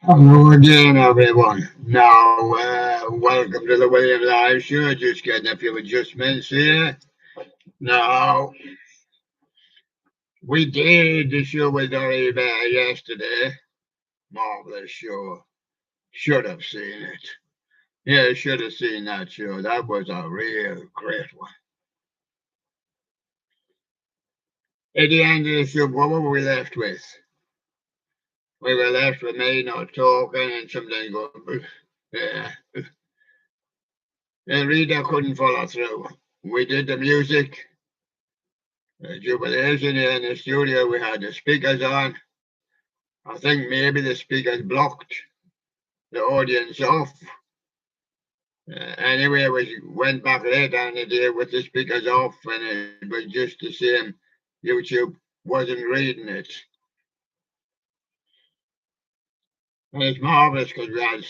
Hello again, everyone. Now, welcome to the William Live Show. Just getting a few adjustments here. Now, we did the show with Dory Bear yesterday. Marvelous show. Should have seen it. Yeah, should have seen that show. That was a real great one. At the end of the show, what were we left with? We were left with me not talking and something going. Yeah. The reader couldn't follow through. We did the music. Jubilation here in the studio. We had the speakers on. I think maybe the speakers blocked the audience off. Anyway, we went back later in the day with the speakers off, and it was just the same. YouTube wasn't reading it. And it's marvelous because we had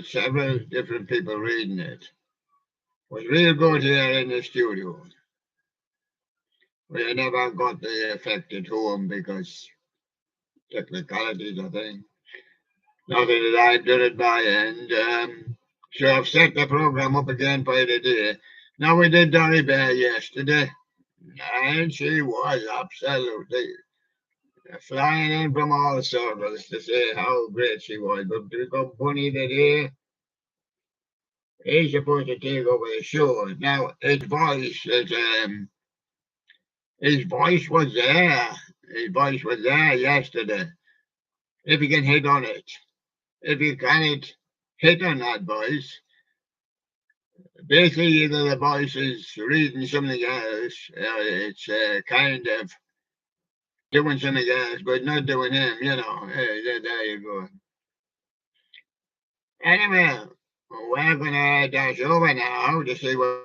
several different people reading it. It was real good here in the studio. We never got the effect at home because technicalities, I think. Nothing that I've done it by end. So I've set the program up again for today. Now we did Dolly Bear yesterday, and she was absolutely flying in from all circles to say how great she was. But to become Bunny today, he's supposed to take over the show. Now his voice was there. His voice was there yesterday. If you can hit on it, if you cannot hit on that voice. Basically, either the voice is reading something else, it's kind of doing something else, but not doing him, there you go. Anyway, we're going to dash over now to see what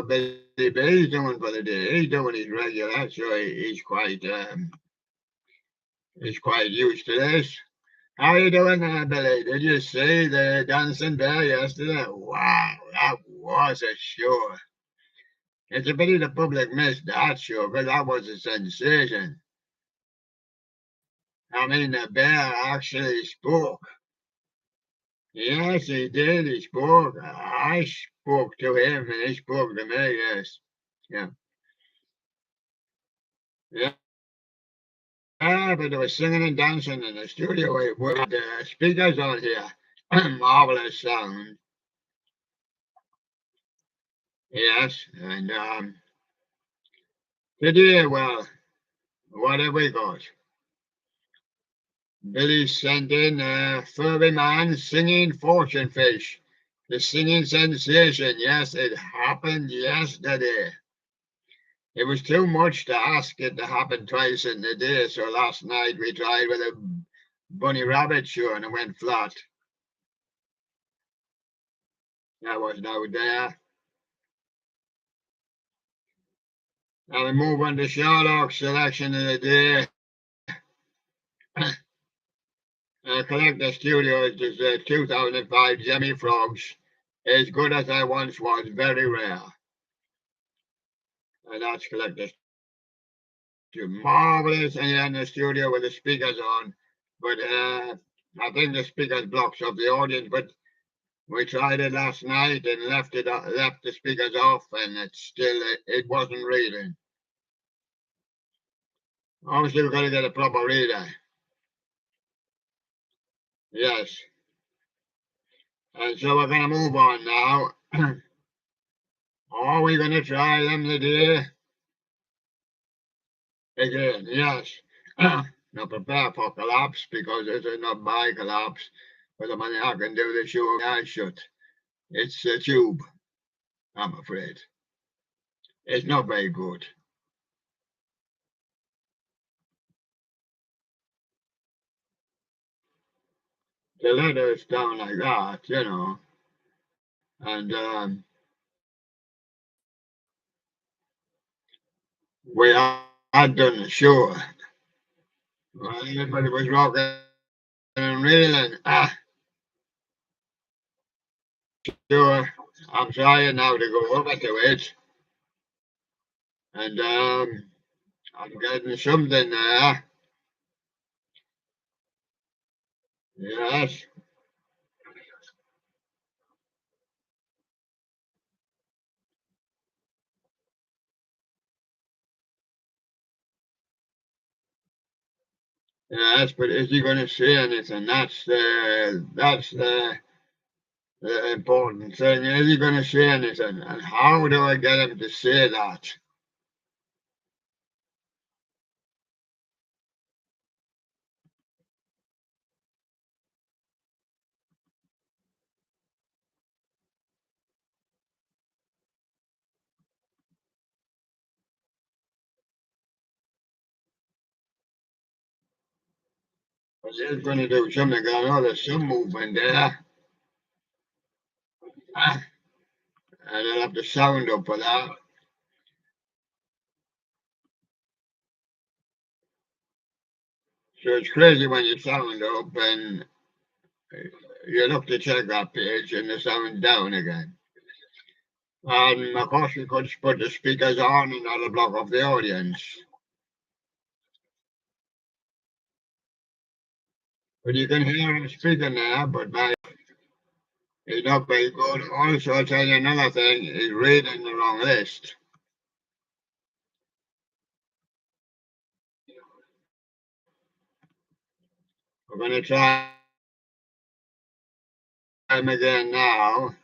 Billy B's doing for the day. He's doing his regular, so he's quite used to this. How you doing there, Billy? Did you see the dancing bear yesterday? Wow, that was a show. It's a pity the public missed that show because that was a sensation. I mean, the bear actually spoke. Yes, he did. He spoke. I spoke to him and he spoke to me. Yes. Yeah. Yeah. But there was singing and dancing in the studio with the speakers on here. Marvelous sound. Yes. And today, well, what have we got? Billy sent in a furry man singing fortune fish. The singing sensation. Yes, it happened yesterday. It was too much to ask it to happen twice in the day, so last night we tried with a bunny rabbit show and it went flat. That was no there. Now we move on to Sherlock's selection of the day. Collector Studios is 2005 Jemmy Frogs. As good as I once was, very rare. And that's Collector Studios. Marvelous in the studio with the speakers on. But I think the speakers blocks up the audience. But we tried it last night and left the speakers off, and it wasn't reading. Obviously, we've got to get a proper reader. Yes. And so we're going to move on now. Are we going to try them today? Again, yes. Now prepare for collapse because this is not my collapse. But the money I can do the show I should. It's a tube, I'm afraid. It's not very good. The letter is down like that, and we had done the show. Well, everybody was rocking and reeling. Sure. I'm trying now to go over to it, and I'm getting something there. Yes. Yes, but is he going to say anything? The important thing. Is he going to say anything? And how do I get him to say that? Because he's going to do something. I know there's some movement there. And I'll have the sound up for that. So it's crazy when you sound up and you look to check that page and the sound down again. And of course, you could put the speakers on and that'll block off the audience. But you can hear him speaking there, but he's not very good. Also, I'll tell you another thing, he's reading the wrong list. We're going to try him again now.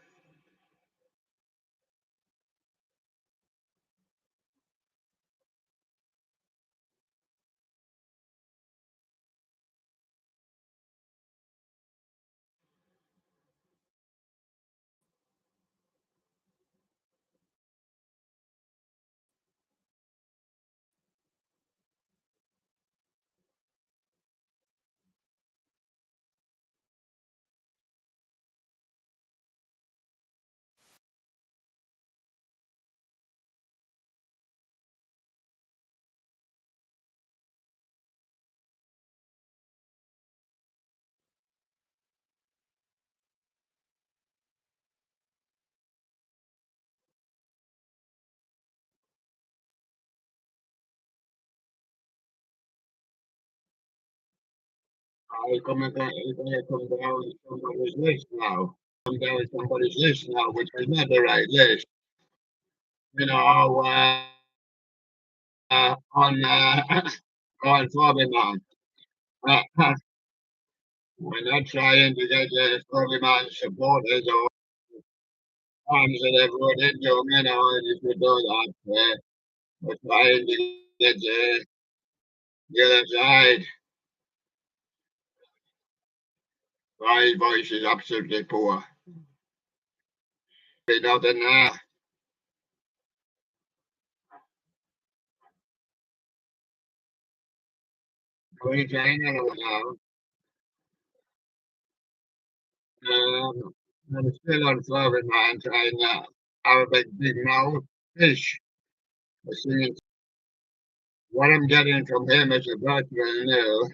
He's going to come down somebody's list now. Come down somebody's list now, which is not the right list. You know, on Foreman. We're not trying to get the Foreman supporters or fans that have voted into him, you know, and if you do that, we're trying to get the other side. My voice is absolutely poor. Be nothing there. We're trying to now. I'm still on Foreman trying to have a big mouth fish. Singing. What I'm getting from him is a virtual nil.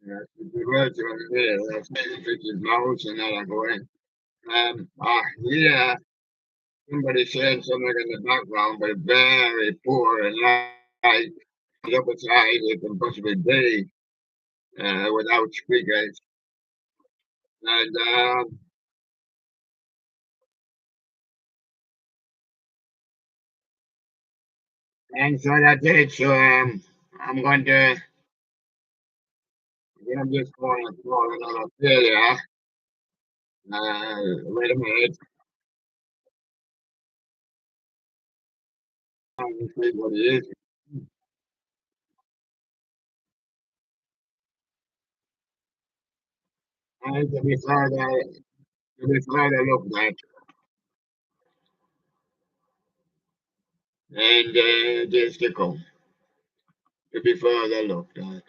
The virtual nil. That's maybe his mouth and that I'm going. Yeah, somebody saying something in the background, but very poor and light. The other side it can possibly be without speakers. And and so that's it. So I'm going to I'm just going to call another failure. Wait a minute. I'll see what it is. And to be further looked at, and just to be further looked at.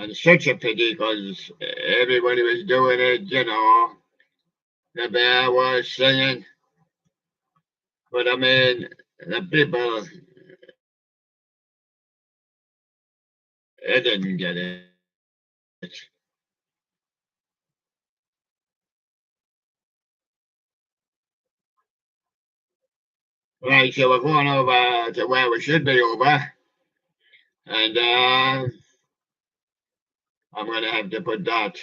It's such a pity because everybody was doing it, you know. The bear was singing, but I mean, the people didn't get it. Right, so we're going over to where we should be over. And I'm going to have to put that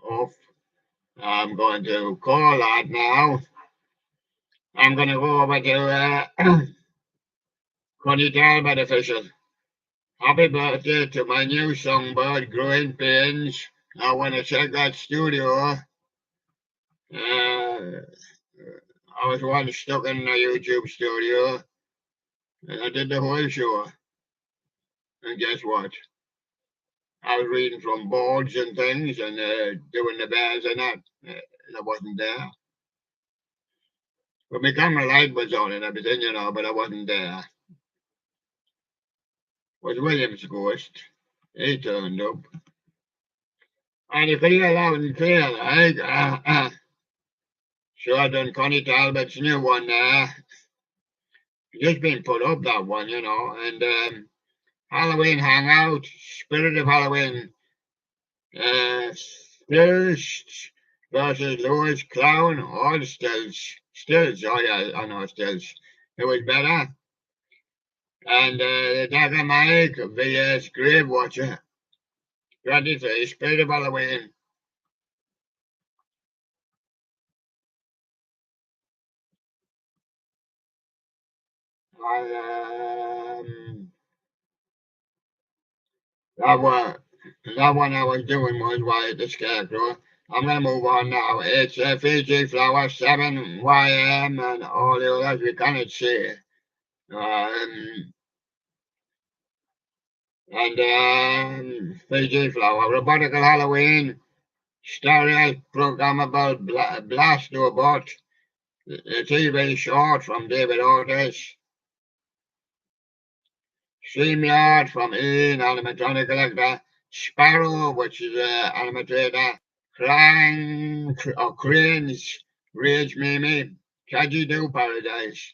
off. I'm going to call that now. I'm going to go over to Connie Talbot official. Happy birthday to my new songbird, Growing Pains. I want to check that studio. I was once stuck in a YouTube studio and I did the whole show. And guess what? I was reading from boards and things and doing the bears and that. And I wasn't there. But my camera light was on and everything, you know, but I wasn't there. It was William's ghost. He turned up. And you could hear loud and clear, like, so I done Connie Talbot's new one there. Just been put up, that one, you know, and Halloween Hangout, Spirit of Halloween, Stills versus Lewis Clown, all Stills, oh yeah, I know Stills. It was better. And the Dagger Mike vs Grave Watcher, 23, Spirit of Halloween. That one I was doing was Wyatt the Scarecrow. I'm going to move on now. It's Fiji Flower 7 YM and all the others we cannot see. Fiji Flower, Robotical Halloween, Stereo Programmable Blastobot, the TV short from David Otis, StreamYard from Ian, animatronic collector, Sparrow, which is an animator, Cranes, Rage Mimi, Kaji Do Paradise,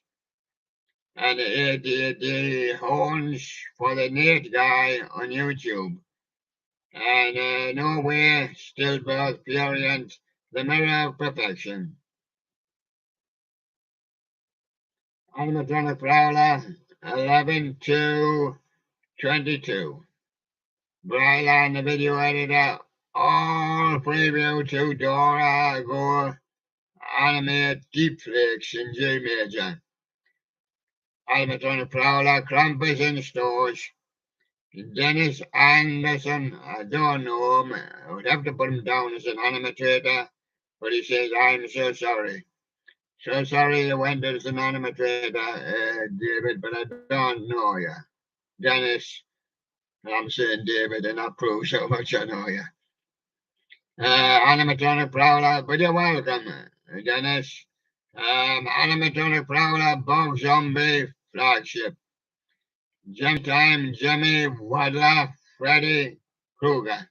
and the horns for the Nate guy on YouTube. And Norway, Stillbirth, Furiant, The Mirror of Perfection. Animatronic Prowler, 11 to 22. Brylan, the video editor, all preview to Dora Gore, animate deepfakes in J Major. Animatronic Prowler, Krampus in stores. Dennis Anderson, I don't know him. I would have to put him down as an animator, but he says, I'm so sorry. So sorry you went as an animator, David, but I don't know you. Dennis, I'm saying David, and that proves how much I know you. Animatronic Prowler, but you're welcome, Dennis. Animatronic Prowler, Bog Zombie, Flagship. Jim Time, Jimmy Wadler, Freddy Krueger.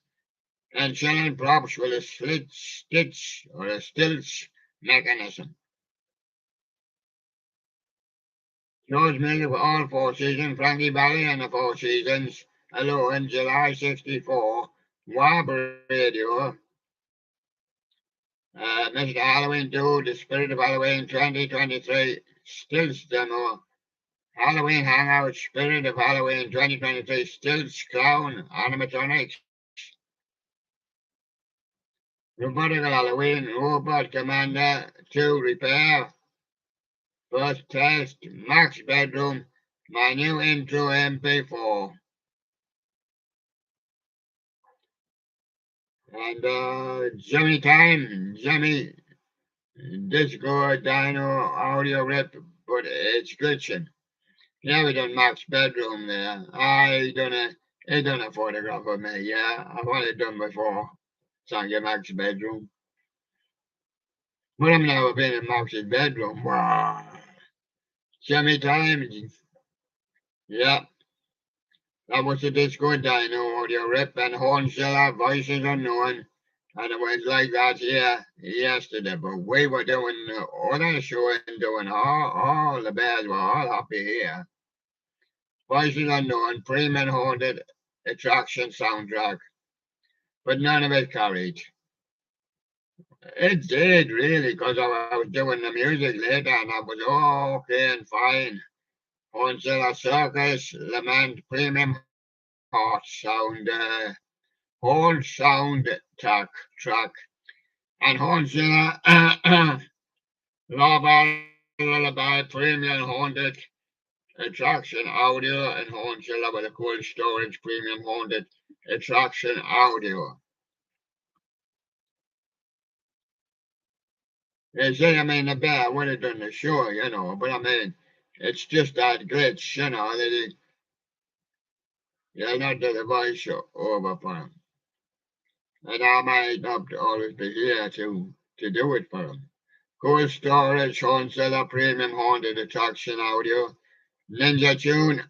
And chilling props with a slit stitch or a stilts mechanism. George Miller for all 4 seasons, Frankie Valli and the 4 seasons, alone, July 64, Wab Radio, Mr. Halloween 2, The Spirit of Halloween 2023, Stilts Demo, Halloween Hangout, Spirit of Halloween 2023, Stilts Clown, Animatronics, Robotical Halloween, Robot Commander 2, Repair, First Test, Max Bedroom, my new intro MP4. And Jimmy Time, Jimmy Disco Dino audio rip, but it's glitching. Yeah, we done Max Bedroom there. I done a photograph of me, yeah. I've only done before. Song your Max Bedroom. But I've never been in Max's bedroom. Wow. Jimmy Time, yeah. That was the Disco Dino audio rip and Hornsilla voices unknown. And it was like that here yesterday, but we were doing other show and doing all the bears were all happy here. Voices unknown, Freeman Haunted attraction soundtrack, but none of it carried. It did really, because I was doing the music later and I was all okay and fine until a circus lament premium horn sound track and Hornsilla Lava Lullaby Premium Haunted Attraction Audio and Hornsilla with a cold storage premium haunted attraction audio. They say, I mean, the bear would have done the show, you know, but I mean, it's just that glitch, you know, they're not do the voice over for him. And I might not always be here to do it for him. Cold storage, Hornsilla Premium Haunted Attraction Audio, Ninja Tune,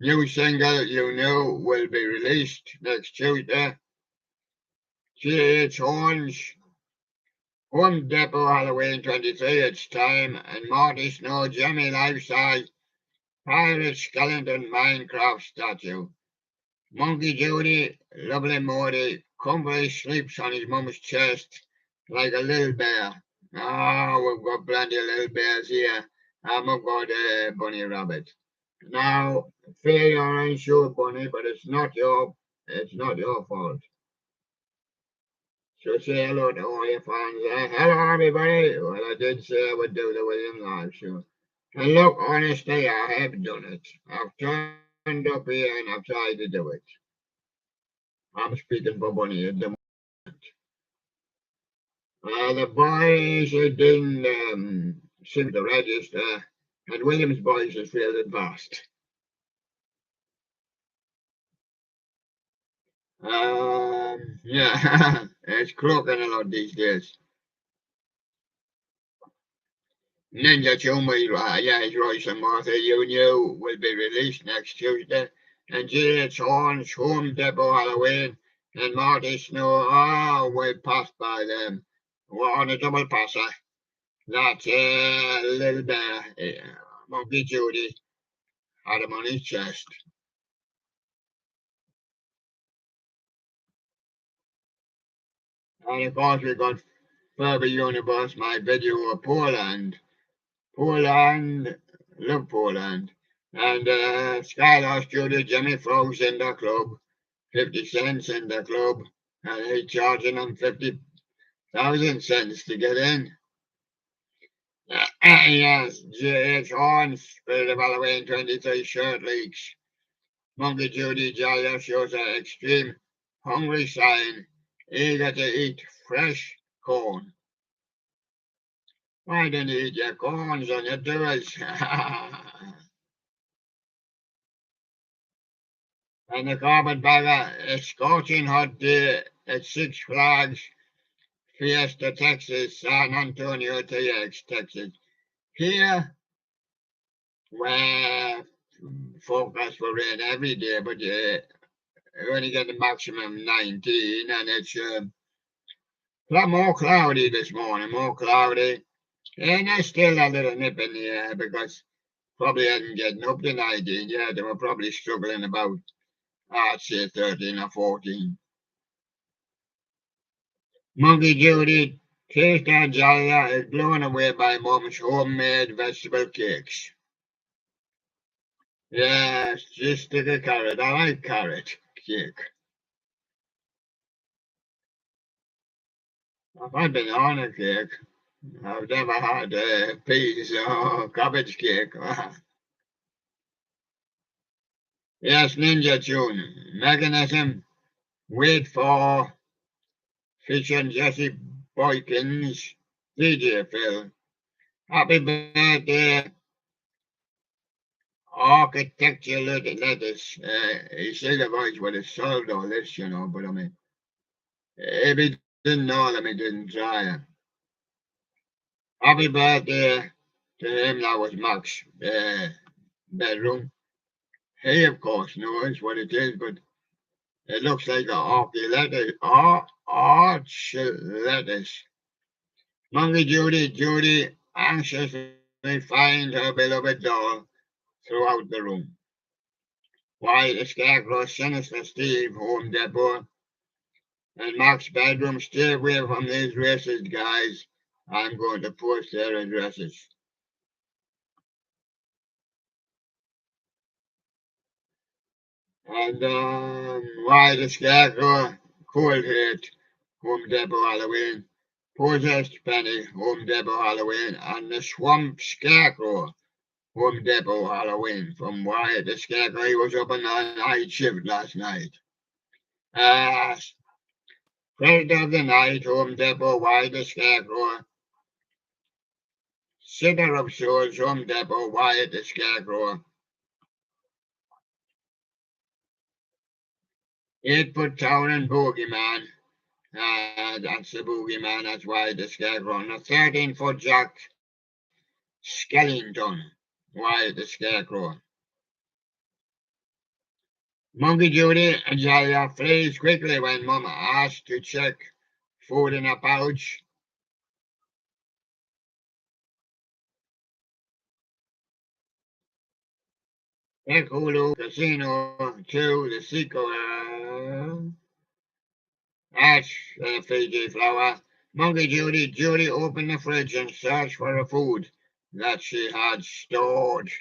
new single you know will be released next Tuesday. GH Horns, Home Depot Halloween 23, it's time, and Marty Snow, Jimmy Lifestyle, Pirate Skeleton Minecraft statue. Monkey Judy, lovely Morty, comfortably sleeps on his mum's chest like a little bear. Oh, we've got plenty of little bears here. I've got a bunny rabbit. Now, fear you're unsure, Bunny, but it's not your fault. So say hello to all your fans. Hello, everybody. Well, I did say I would do the William Live show. And look, honestly, I have done it. I've turned up here and I've tried to do it. I'm speaking for Bunny at the moment. The boys didn't seem to register, and William's voice is fielded fast. Yeah, it's croaking a lot these days. Ninja Chummy, yeah, Royce and Martha, you knew, will be released next Tuesday. And G.H. Horns, Home Depot Halloween, and Marty Snow, oh, we passed by them. We're on a double passer. That's a little bear, Monkey Judy, had him on his chest. And of course, we got Furby Universe, my video of Poland. Poland, love Poland. And Skylar Studio, Jimmy Frogs in the club, 50 cents in the club, and he's charging them 50,000 cents to get in. Yes, J.H. Horns, Spirit of Halloween 23 shirt leaks. Monkey Judy Jolly shows an extreme hungry sign, eager to eat fresh corn. Why didn't you eat your corns on your tours? And the carpetbagger, a scorching hot day at Six Flags Fiesta, Texas, San Antonio, Texas. Here, where forecast for rain every day, but you only get the maximum 19, and it's a lot more cloudy this morning, more cloudy. And there's still a little nip in the air because probably hadn't getting up to 19 yet. They were probably struggling about, I'd say, 13 or 14. Monkey Judy, taste and Jolly is blown away by Mom's homemade vegetable cakes. Yes, just stick a carrot. I like carrot cake. I've had banana cake. I've never had peas or cabbage cake. Yes, Ninja Tune. Mechanism. Wait for featuring Jesse Boykins. DJ Phil. Happy birthday. Architecture lettuce. He said the voice would have solved all this, you know, but I mean, if he didn't know them, he didn't try it. Happy birthday to him, that was Max bedroom. He, of course, knows what it is, but it looks like an arch lettuce. Monkey Judy anxiously finds her beloved doll throughout the room. While the Scarecrow, Sinister Steve, Home Depot, And Mark's bedroom, stay away from these racist guys. I'm going to post their addresses. And why the Scarecrow, Cold Hate, Home Depot Halloween, Possessed Penny, Home Depot Halloween, and the Swamp Scarecrow, Home Depot Halloween. From Wyatt the Scarecrow, he was up on the night shift last night. Predator of the Night, Home Depot, Wyatt the Scarecrow. Sitter of Souls, Home Depot, Wyatt the Scarecrow. 8-foot towering Boogeyman. That's the Boogeyman, that's Wyatt the Scarecrow. And a 13-foot Jack Skellington, Wyatt the Scarecrow. Monkey Judy and Jaya flees quickly when Mum asks to check food in a pouch. Hulu Casino 2, the sequel. Ash, Fiji Flower. Monkey Judy opened the fridge and searched for the food that she had stored.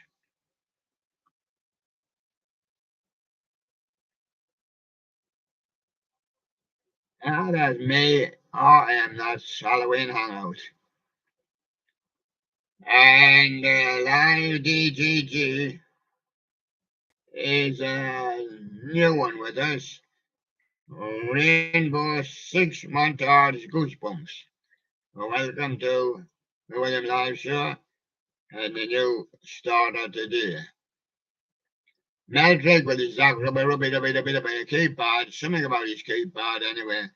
That's me. That's Halloween Hangout. And Live DGG is a new one with us. Rainbow 6 Montage Goosebumps. Welcome to the William Live Show and the new starter today. Mel with his keypad, something about his keypad anyway.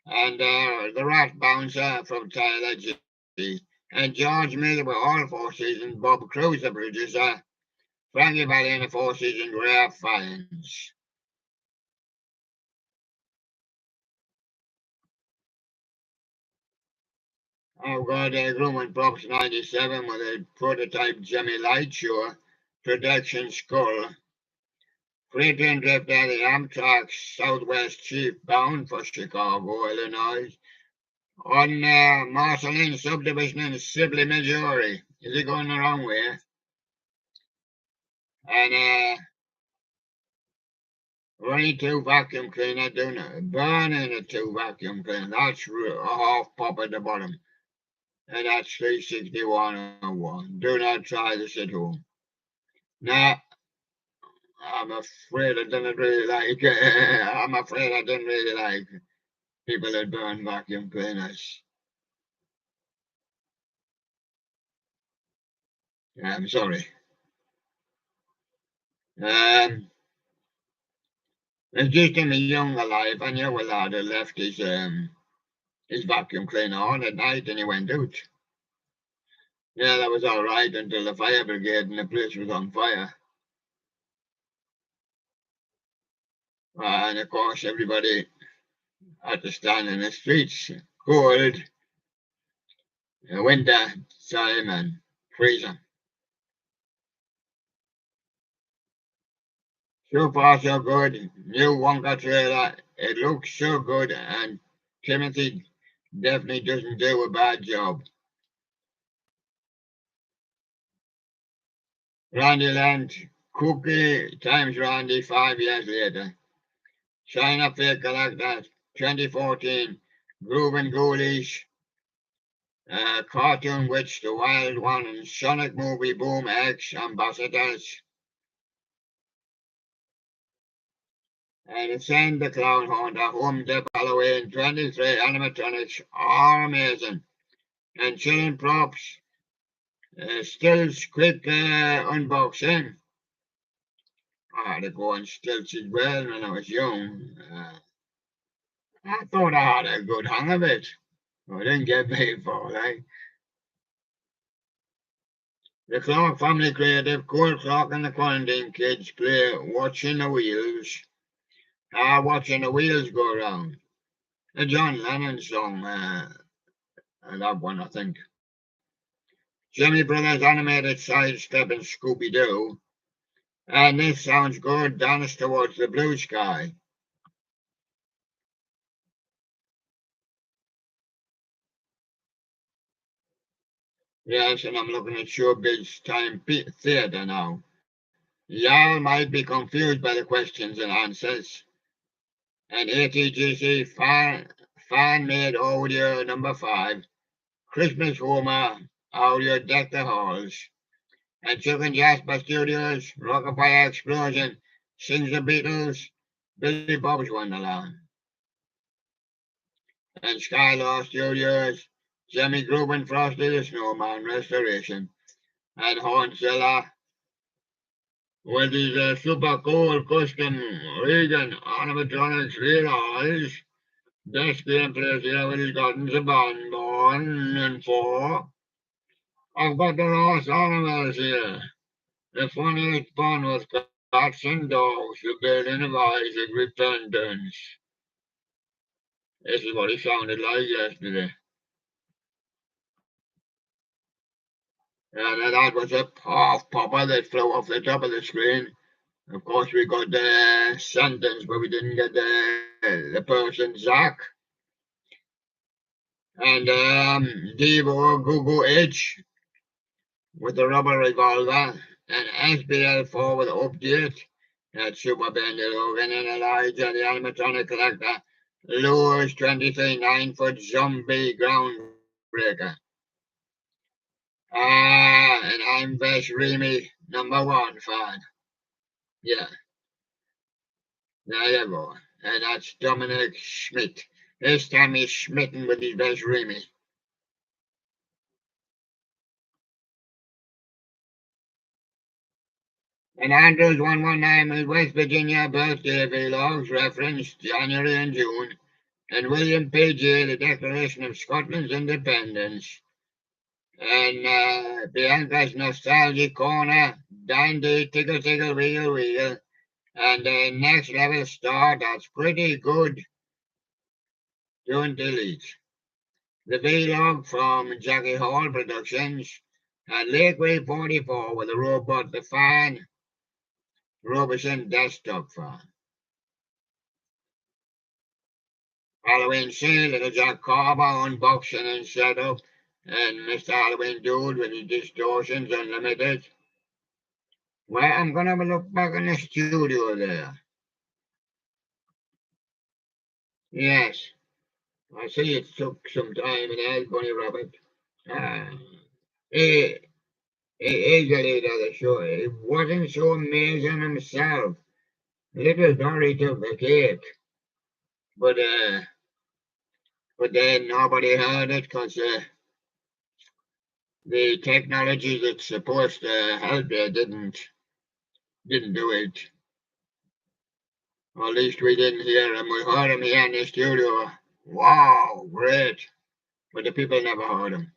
And the Rat Bouncer from Tyler G. And George Miller with all 4 seasons, Bob Cruz the producer, Frankie Valli in the 4 seasons, Rare Finds. I've got a Grumman Props 97 with a prototype Jimmy Light Show, Production Skull. Freighter and Drift at the Amtrak Southwest Chief bound for Chicago, Illinois. On Marceline subdivision in Sibley, Missouri. Is it going the wrong way? And running 2 vacuum cleaner, burning a 2 vacuum cleaner. That's a half pop at the bottom. And that's 36101. Do not try this at home. Nah, I'm afraid I didn't really like I'm afraid I didn't really like people that burn vacuum cleaners. I'm sorry. It's just in my younger life, I knew a lad who left his vacuum cleaner on at night and he went out. Yeah, that was all right until the fire brigade and the place was on fire. And of course, everybody had to stand in the streets, cold, winter time and freezing. So far, so good. New Wonka trailer. It looks so good, and Timothy definitely doesn't do a bad job. Randy Land, Cookie times Randy 5 years later. China Fair Collector 2014. Groove and Ghoulish. Cartoon Witch, The Wild One, and Sonic Movie Boom X ambassadors. And Send the Clown Hunter, Home Depot Halloween 23 animatronics are amazing. And chilling props. Stills quick unboxing. I had to go on stilts as well when I was young. I thought I had a good hang of it. I didn't get paid for it. The Clark Family Creative, Cole Clark and the Quarantine Kids play Watching the Wheels. Watching the Wheels Go Round. A John Lennon song. That one, I think. Jimmy Brothers animated sidestep in Scooby-Doo. And this sounds good. Dance towards the blue sky. Yes, and I'm looking at Showbiz Time Theatre now. Y'all might be confused by the questions and answers. And ATGC fan-made audio number 5, Christmas Homer, audio Deck the Halls. And Chicken Jasper Studios, Rockefeller Explosion, Sings the Beatles, Billy Bob's Wonderland. And Skylar Studios, Jimmy Groban Frosty the Snowman Restoration. And Hornzilla with his super cool custom Regan animatronics realize best gameplay here with his Gardens of Bonbon and 4. I've got the lost animals here. The funniest fun was cats and dogs, the building of Isaac repentance. This is what he sounded like yesterday. And that was a half popper that flew off the top of the screen. Of course, we got the sentence, but we didn't get the person, Zach. And Devo Google Edge with the rubber revolver. And SBL4 with the update. That Super Bandit Logan and Elijah, the animatronic collector. Lures 23 9-foot zombie groundbreaker. And I'm Best Remy, #1 fan. Yeah, there you go. And that's Dominic Schmidt. This time he's smitten with his Best Remy. And Andrews 119 with West Virginia birthday vlogs referenced January and June. And William P.J., the Declaration of Scotland's Independence. And Bianca's Nostalgic Corner, Dandy, Tickle Tickle Wiggle Wiggle. And Next Level Star, that's pretty good. Don't delete. The vlog from Jackie Hall Productions. And Lakeway 44 with the robot, the fan. Robertson desktop fan. Halloween sale, Little Jack Carver unboxing and setup. And Mr. Halloween Dude with the Distortions Unlimited. Well, I'm going to have a look back in the studio there. Yes. I see it took some time in El Bunny Rabbit. He easily does the show. He wasn't so amazing himself. Little Dory took the cake. But then nobody heard it because the technology that's supposed to help you didn't do it. Or at least we didn't hear him. We heard him here in the studio. Wow, great. But the people never heard him.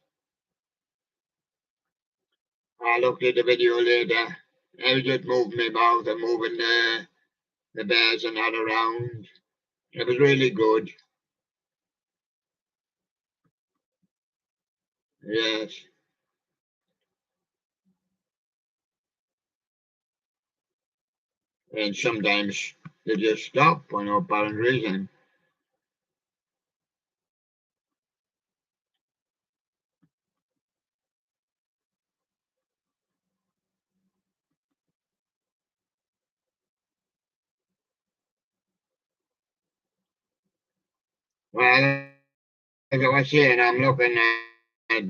I looked at the video later. I was just moving my mouth and moving the bears and that around. It was really good. Yes. And sometimes they just stop for no apparent reason. Well, as I was saying, I'm looking at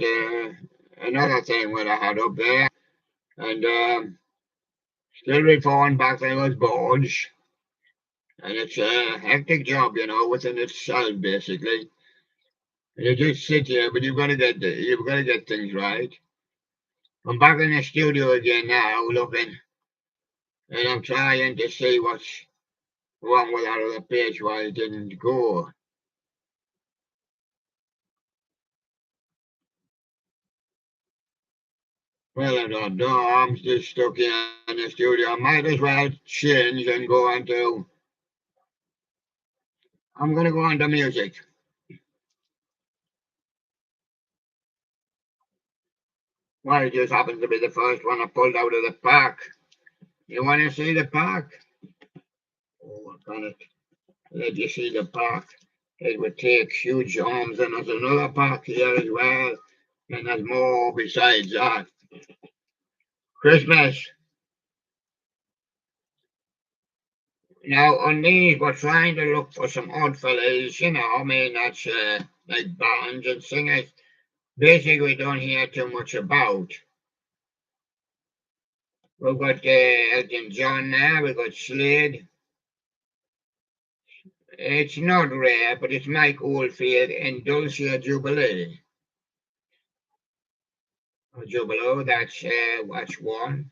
another thing what I had up there. And still referring back to those boards. And it's a hectic job, within itself, basically. And you just sit here, but you've got to get things right. I'm back in the studio again now, looking, and I'm trying to see what's wrong with that other page why it didn't go. Well, I don't know. I'm just stuck here in the studio. I might as well change and go on to. I'm going to go on to music. Well, it just happens to be the first one I pulled out of the pack. You want to see the pack? Oh, I got it. Let you see the pack. It would take huge arms, and there's another pack here as well. And there's more besides that. Christmas. Now, on these, we're trying to look for some odd fellas, you know, I mean, that's like bands and singers. Basically, we don't hear too much about. We've got Elton John now, we've got Slade. It's not rare, but it's Mike Oldfield and Dulce Jubilee. Jubilee, that's one.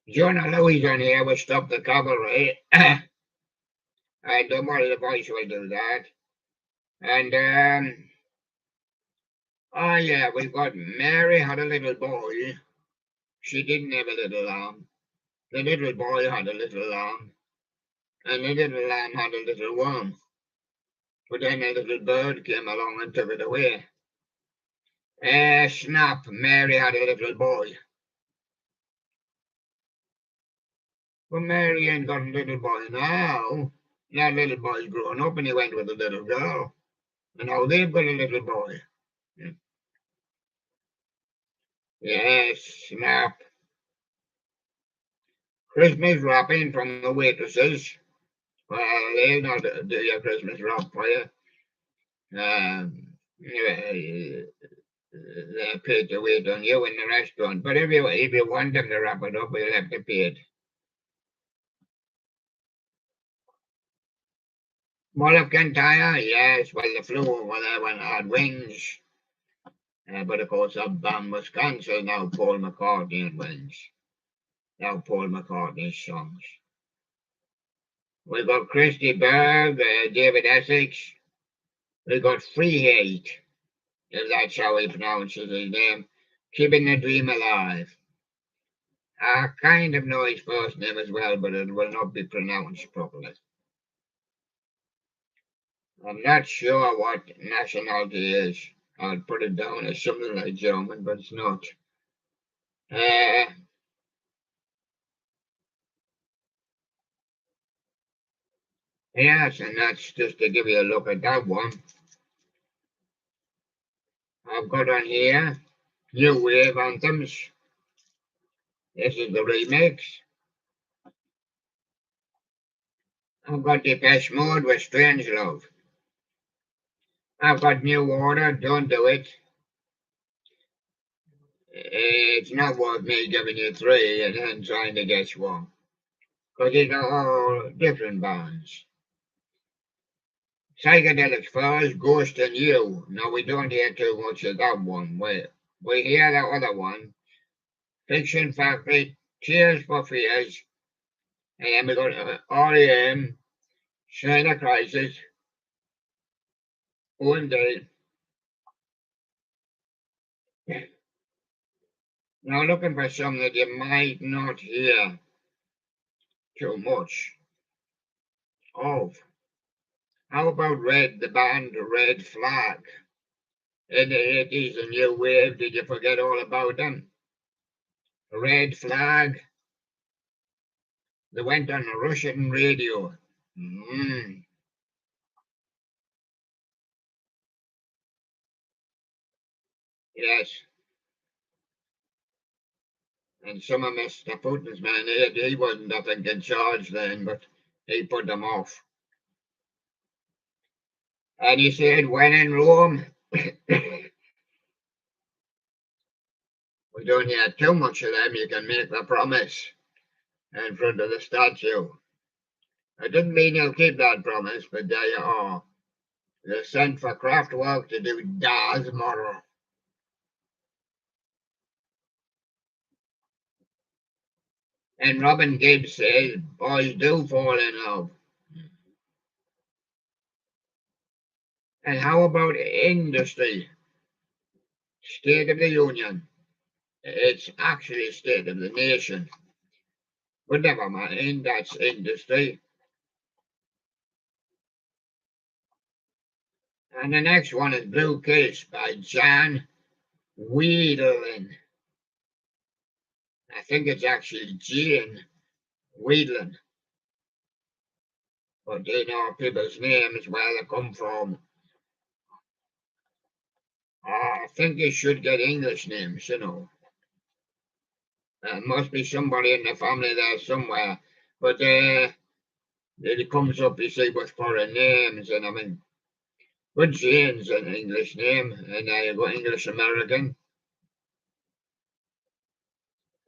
Jonah Louis on here will Stop the Cavalry. I don't worry, the voice will do that. And, oh yeah, we've got Mary had a little boy. She didn't have a little lamb. The little boy had a little lamb. And the little lamb had a little worm. But then a little bird came along and took it away. Snap, Mary had a little boy. Well, Mary ain't got a little boy now. That little boy's grown up and he went with a little girl. And now they've got a little boy. Yes, Snap. Christmas wrapping from the waitresses. Well, they'll not do your Christmas wrap for you. They pay to wait on you in the restaurant. But if you want them to wrap it up, you'll have to pay it. Mull Kintyre, yes, well, the flew over there when I had wings. But of course, that band was cancelled. Now Paul McCartney and wings. Now Paul McCartney's songs. We've got Christy Berg, David Essex. We've got Freehate, if that's how he pronounces his name. Keeping the Dream Alive. I kind of know his first name as well, but it will not be pronounced properly. I'm not sure what nationality is. I'd put it down as something like German, but it's not. Yes, and that's just to give you a look at that one. I've got on here New Wave Anthems. This is the remix. I've got Depeche Mode with Strange Love. I've got New Order, Don't Do It. It's not worth me giving you three and then trying to guess one. Because these are all different bands. Psychedelic Furs, Ghost and You. No, we don't hear too much of that one. We hear that other one. Fiction Factory, Tears for Fears. And then we got R.E.M., China Crisis, One Day. Now looking for something that you might not hear too much of. How about the band Red Flag? In the 80s, a new wave, did you forget all about them? Red Flag. They went on the Russian radio. Yes. And some of Mr. Putin's man, he wasn't, I think, in charge then, but he put them off. And he said, when in Rome, we don't hear too much of them, you can make the promise in front of the statue. I didn't mean you'll keep that promise, but there you are. You're sent for craft work to do Das Moral. And Robin Gibbs says, boys do fall in love. And how about industry? State of the Union. It's actually State of the Nation. But never mind, that's industry. And the next one is Blue Kiss by Jan Wiedlin. I think it's actually Jane Wiedlin. But they know people's names where they come from. think you should get English names, you know. There must be somebody in the family there somewhere. But it comes up, you see, with foreign names, and I mean, good Jane's an English name, and now you got English American.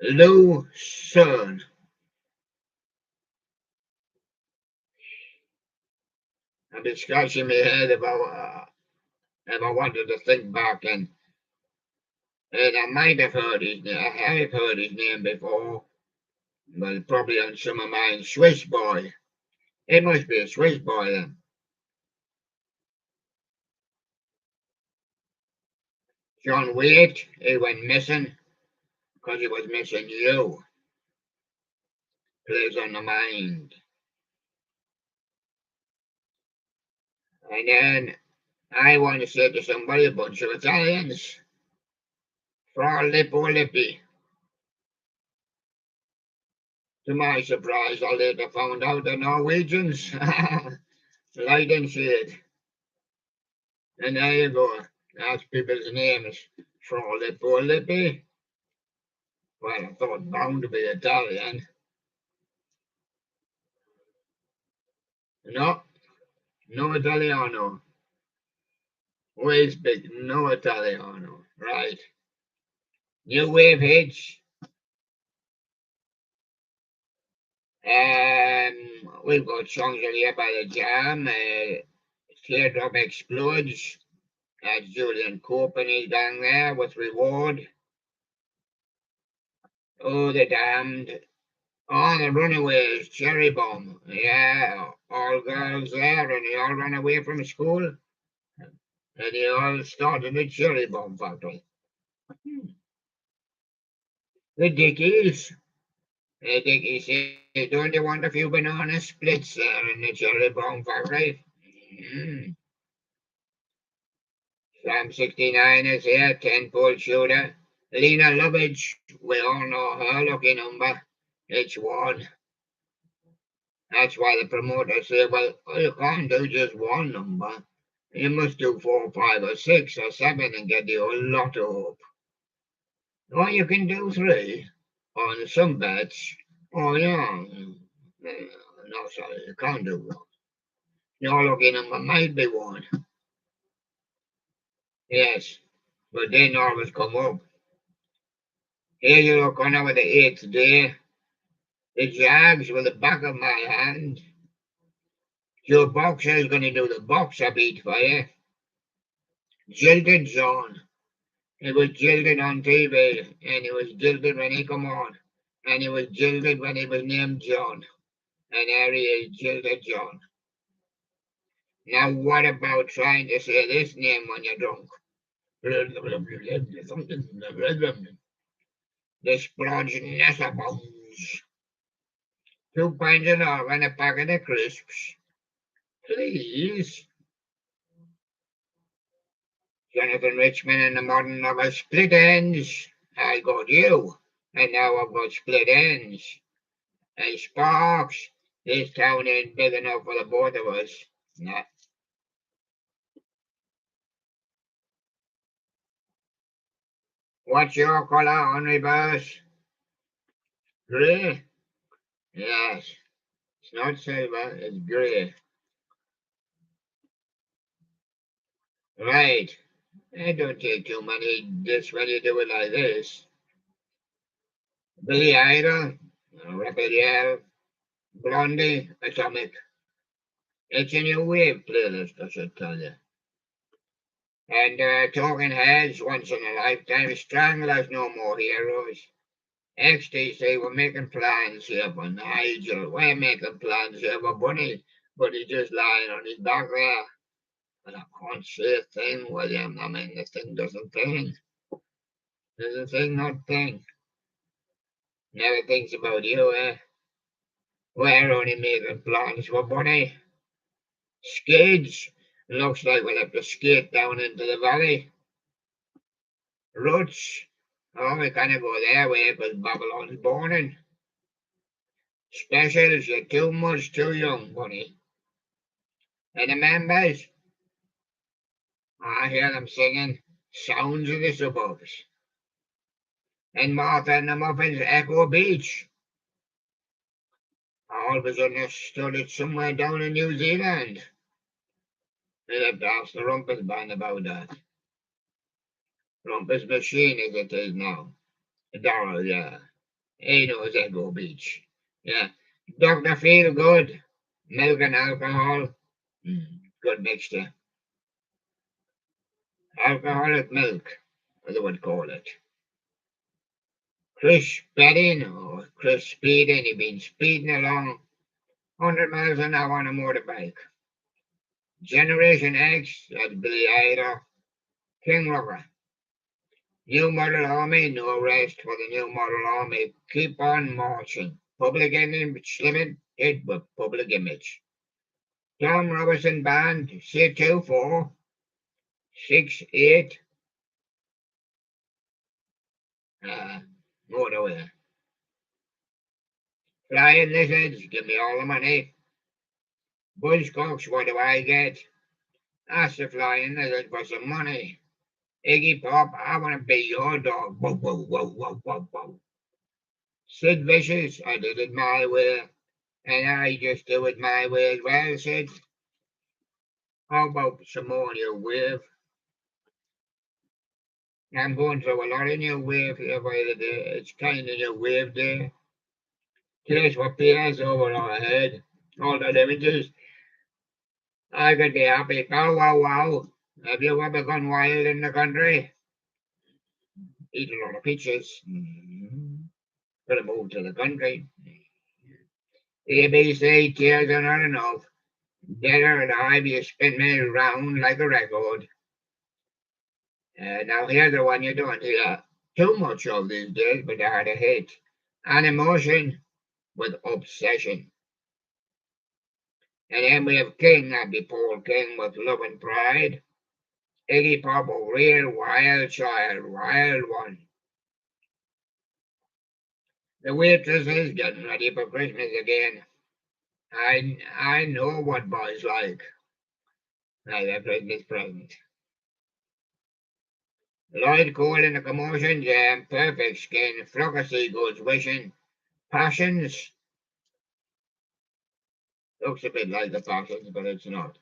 Lucerne. I've been scratching my head about if I wanted to think back, and I might have heard his name. I have heard his name before, but probably on some of mine. Swiss boy. It must be a Swiss boy then. John Waite, he went missing because he was missing you. Plays on the mind. And then I want to say to somebody, a bunch of Italians. Fra Lippo Lippi. To my surprise, I later found out the Norwegians. Light and shade. And there you go. That's people's names. Fra Lippo Lippi. Well, I thought bound to be Italian. No, no Italiano. Way big, no Italiano. Right. New wave hits. We've got songs in here by the Jam. Teardrop Explodes. That's Julian Cope and his gang there with Reward. Oh, the Damned. Oh, the Runaways, Cherry Bomb. Yeah, all girls there, and they all ran away from school. And they all started a cherry bomb factory. The Dickies. The Dickies said, don't you want a few banana splits there in the cherry bomb factory? Sam 69 is here, 10-pole shooter. Lena Lovitch, we all know her lucky number. It's one. That's why the promoters say, well, you can't do just one number. You must do 4, 5, or 6, or 7 and get the whole lotto up. Or you can do 3 on some bets. Oh, yeah. No, sorry, you can't do that. Your lucky number might be 1. Yes, but they always come up. Here you look on over the 8th day. The Jags with the back of my hand. Joe Boxer is going to do the boxer beat for you. Jilted John. He was jilted on TV, and he was jilted when he come on, and he was jilted when he was named John, and there he is, Jilted John. Now what about trying to say this name when you're drunk? The splodge Nessabones. 2 pints of love and a packet of crisps. Please. Jonathan Richman and the modern lover split ends. I got you, and now I've got split ends. Hey, Sparks, this town ain't big enough for the both of us. Nah. What's your color on reverse? Grey? Yes. It's not silver, it's grey. Right. It don't take too many this when you do it like this. Billy Idol, Rapid Yell, Blondie, Atomic. It's a new wave playlist, I should tell you. And Talking Heads, Once in a Lifetime, Stranglers, No More Heroes. XTC, we're making plans here for Nigel. We're making plans here for Bunny, but he's just lying on his back there. And I can't say a thing, William. I mean, the thing doesn't think. Doesn't think, not think. Never thinks about you, eh? We're only making plans for Bunny. Skids. Looks like we'll have to skate down into the valley. Roots. Oh, we can't go their way because Babylon's burning. Specials, you're too much too young, Bunny. And the members, I hear them singing. Sounds of the suburbs. And Martha and the Muffins Echo Beach. I always understood it somewhere down in New Zealand. They have to ask the Rumpus Band about that. Rumpus Machine as it is now. Darrell, yeah. He knows Echo Beach. Yeah. Dr. Feel Good. Milk and alcohol. Good mixture. Alcoholic milk, as they would call it. Chris Spedding, or Chris Speeding, he'd been speeding along 100 miles an hour on a motorbike. Generation X, that's Billy Idol. King Rocker. New Model Army, no rest for the New Model Army. Keep on marching. Public image limited with public image. Tom Robertson Band, C2468. Motorway. Flying lizards, give me all the money. Buzzcocks, what do I get? Ask the flying lizard for some money. Iggy Pop, I want to be your dog. Whoa, whoa, whoa, whoa, whoa, whoa. Sid Vicious, I did it my way. And I just do it my way as well, Sid. How about some more new wave? I'm going through a lot of new wave here by the day. It's kind of new wave day. Here's what appears over our head. All that images. I could be happy. Wow, wow, wow. Have you ever gone wild in the country? Eat a lot of peaches. Gotta move to the country. ABC, tears are not enough. Better and I you spin me round like a record. Now here's the one you don't hear too much of these days, but they had a hit. An emotion with obsession. And then we have King, that'd be Paul King with Love and Pride. Iggy Pop, a real wild child, wild one. The waitress is getting ready for Christmas again. I know what boys like. Now their Christmas present. Lloyd Cole in the Commotion Jam, Perfect Skin, Flock of Seagulls Wishing, Passions. Looks a bit like the Passions, but it's not.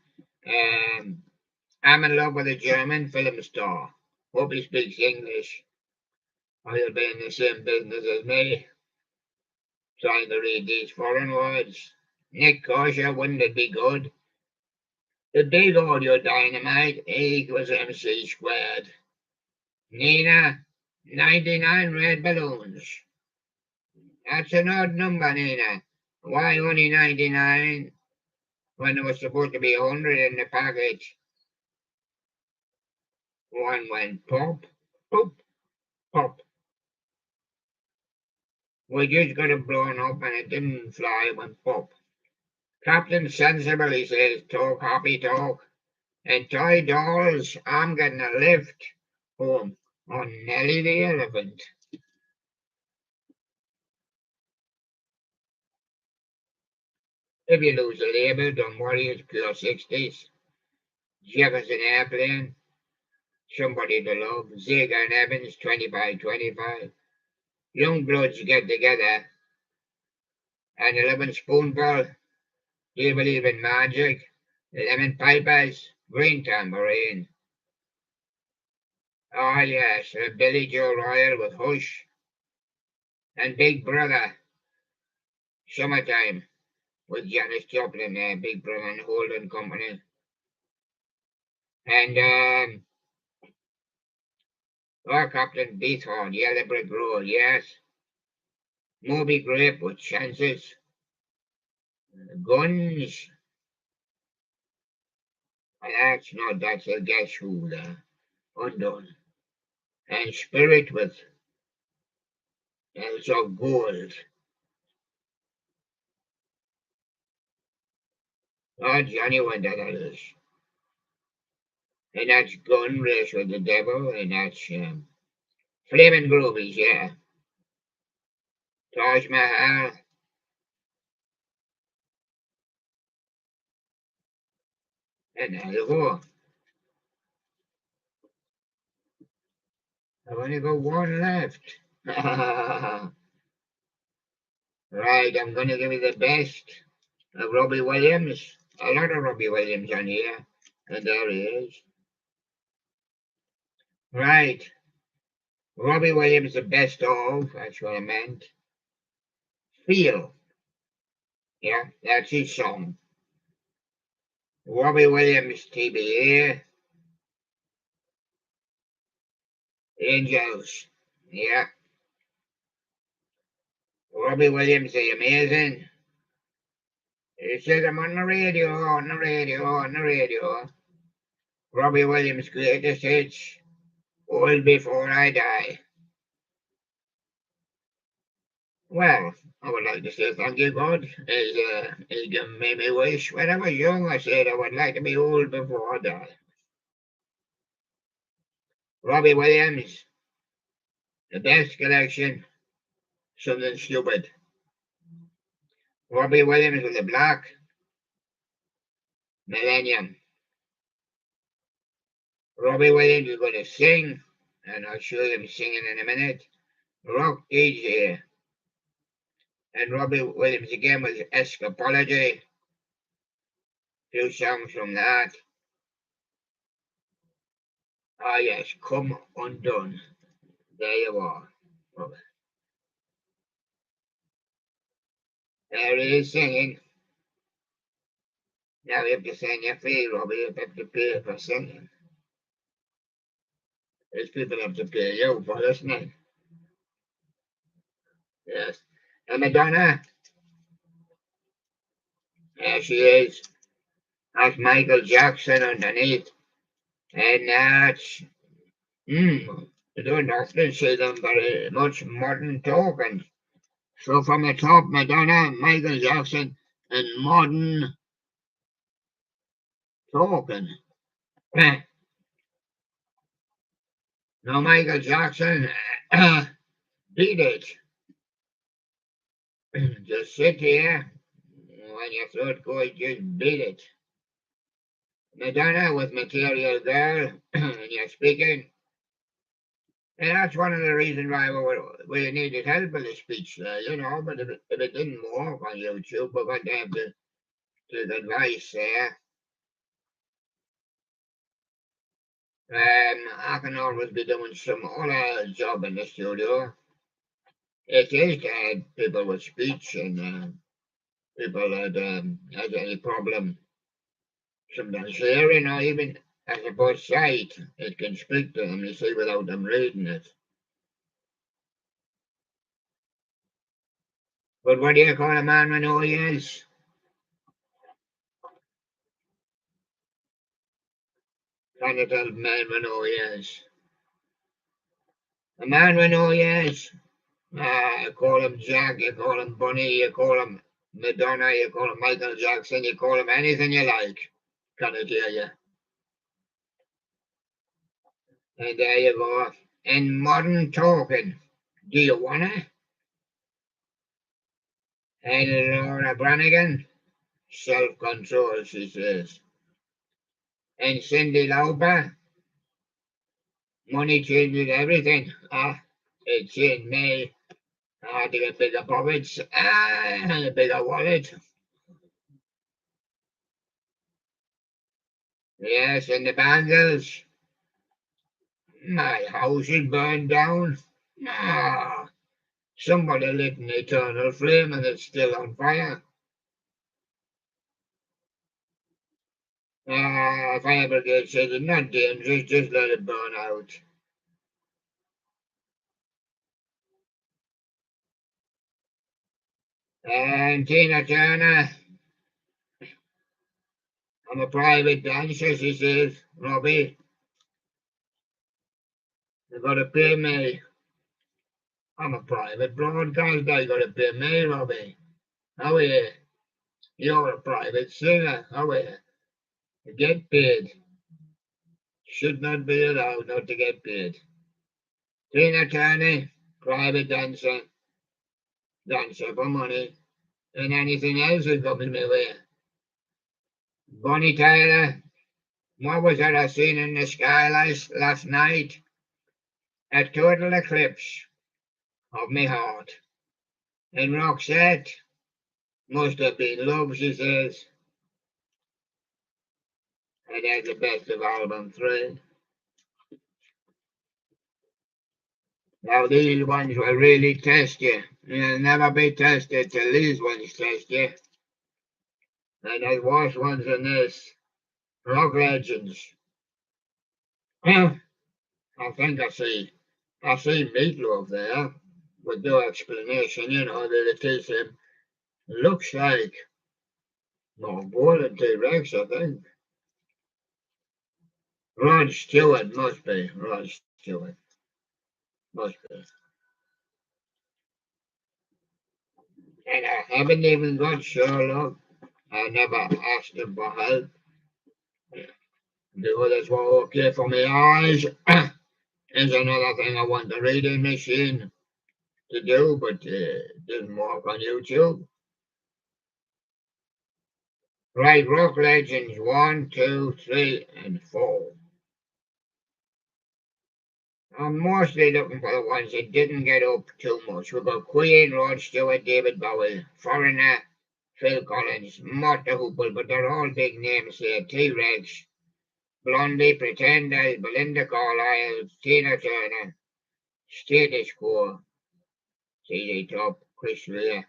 I'm in love with a German film star. Hope he speaks English, or he'll be in the same business as me, trying to read these foreign words. Nick Kosher, wouldn't it be good? The big audio dynamite equals MC squared. Nina, 99 red balloons. That's an odd number, Nina. Why only 99 when there was supposed to be 100 in the package? One went pop, pop, pop. We just got it blown up and it didn't fly, it went pop. Captain Sensible, he says, talk happy talk. And toy dolls, I'm getting a lift home on Nelly the Elephant. If you lose a label, don't worry, it's pure 60s. Jefferson Airplane, Somebody to Love, Ziga and Evans, 25-25. Young bloods get together. And 11 Spoonful, Do You Believe in Magic? Lemon Pipers, Green Tambourine. Oh yes, Billy Joe Royal with Hush. And Big Brother, Summertime, with Janis Joplin, Big Brother and Holden Company. And Captain Beathorn, Yellow Brick Road, yes. Moby Grape with Chances. Guns. That's a Guess Who there. Undone. And Spirit with also Gold. Oh, Johnny Wonder that is. And that's Gun Race with the Devil, and that's Flaming Groovies, yeah. Taj Mahal. And there you go. I've only got one left. Right, I'm going to give you the best of Robbie Williams. A lot of Robbie Williams on here. And there he is. Right. Robbie Williams, the best of, that's what I meant. Feel. Yeah, that's his song. Robbie Williams, TBA. Angels. Yeah. Robbie Williams, the amazing. He says I'm on the radio, on the radio, on the radio. Robbie Williams' greatest hits. All Before I Die. Well, I would like to say thank you, God. He's made me wish. When I was young, I said I would like to be old before I die. Robbie Williams, the best collection, something stupid. Robbie Williams with the black, Millennium. Robbie Williams is going to sing, and I'll show him singing in a minute. Rock DJ. And Robbie Williams again with Escapology. Few songs from that. Ah yes, Come Undone. There you are. There he is singing. Now you have to sing your fee, Robbie. You have to pay for singing. These people have to pay you for listening. Yes. And Madonna. There she is. That's Michael Jackson underneath. And that's, I don't often see them very much modern talking. So from the top, Madonna, Michael Jackson, and modern talking. No, Michael Jackson, beat it. Just sit here. When your throat goes, just beat it. Madonna with Material Girl, and you're speaking. And that's one of the reasons why we needed help with the speech there, you know. But if it didn't work on YouTube, we're going to have to take advice there. I can always be doing some other job in the studio. It is to have people with speech and people that has any problem. Sometimes hearing or even, I suppose, sight, it can speak to them, you see, without them reading it. But what do you call a man with no ears? Trying to tell a man with no ears. A man with no ears. You call him Jack, you call him Bunny, you call him Madonna, you call him Michael Jackson, you call him anything you like. Can I tell you? And there you go. And modern talking. Do you wanna? And Laura Branigan, self-control, she says. And Cindy Lauper, money changes everything. It changed me. I had to get bigger pockets and a bigger wallet. Yes, and the bangles. My house is burned down. Somebody lit an eternal flame and it's still on fire. Fire brigade says it's not dangerous, just let it burn out. And Tina Turner, I'm a private dancer, she says, Robbie. You gotta pay me. I'm a private broadcaster, you gotta pay me, Robbie. How are you? You're a private singer, how are you? You get paid. Should not be allowed not to get paid. Tina Turner, private dancer for money, and anything else is coming my way. Bonnie Tyler, what was that I seen in the sky last night? A total eclipse of me heart. And Roxette must have been love, she says. And that's the best of album 3. Now these ones will really test you. You'll never be tested till these ones test you. And there's worse ones than this. Rock Legends. I think I see Meatloaf there with no explanation, that it is him. Looks like more more than T-Rex, I think. Rod Stewart must be. Rod Stewart must be. And I haven't even got Sherlock. I never asked him for help. The others were okay for my eyes. Is another thing I want the reading machine to do, but it doesn't work on YouTube. Right, Rock Legends 1, 2, 3, and 4. I'm mostly looking for the ones that didn't get up too much. We've got Queen, Rod Stewart, David Bowie, Foreigner, Phil Collins, Mott the Hoople, but they're all big names here. T-Rex, Blondie, Pretenders, Belinda Carlisle, Tina Turner, Status Quo, ZZ Top, Chris Rea,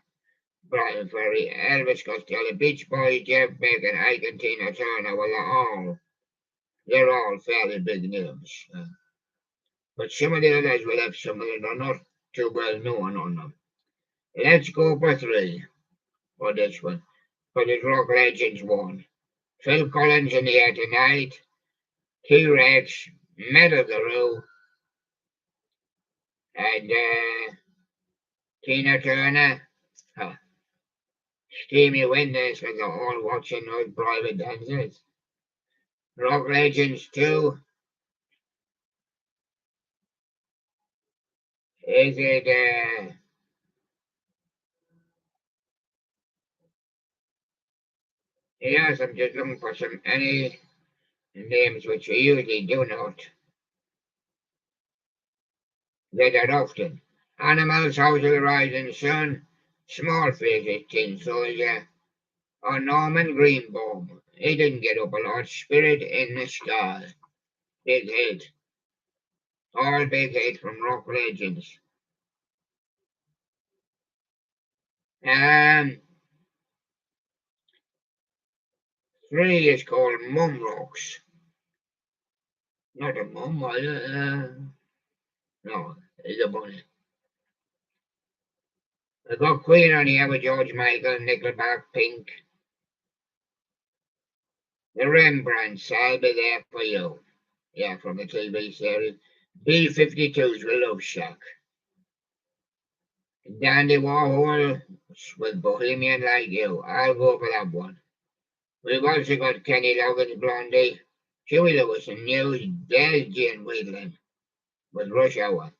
Brian Ferry, Elvis Costello, Beach Boys, Jeff Beck, and Ike and Tina Turner. Well, they're all fairly big names. But some of the others will have some that are not too well known on them. Let's go for 3 for this one. For the Rock Legends 1. Phil Collins in the air tonight. T-Rex, Metal the Roo, and Tina Turner. Steamy Windows because they're all watching those private dances. Rock Legends 2. Is it yes, I'm just looking for any names which we usually do not get that often. Animals, House of the Rising Sun, Small Faces, Tin Soldier, or Norman Greenbaum. He didn't get up a lot. Spirit in the Sky. Big hit. All big hits from Rock Legends. 3 is called Mum Rocks. Not a mum, no, it's a bunny. I got Queen on here with George Michael, Nickelback, Pink. The Rembrandts, I'll be there for you. Yeah, from the TV series. B-52s with Love Shack. Dandy Warhol with Bohemian Like You. I'll go for that one. We've also got Kenny Loggins, Blondie, Huey Lewis and News. There's Jane Wheatland with Rush Hour.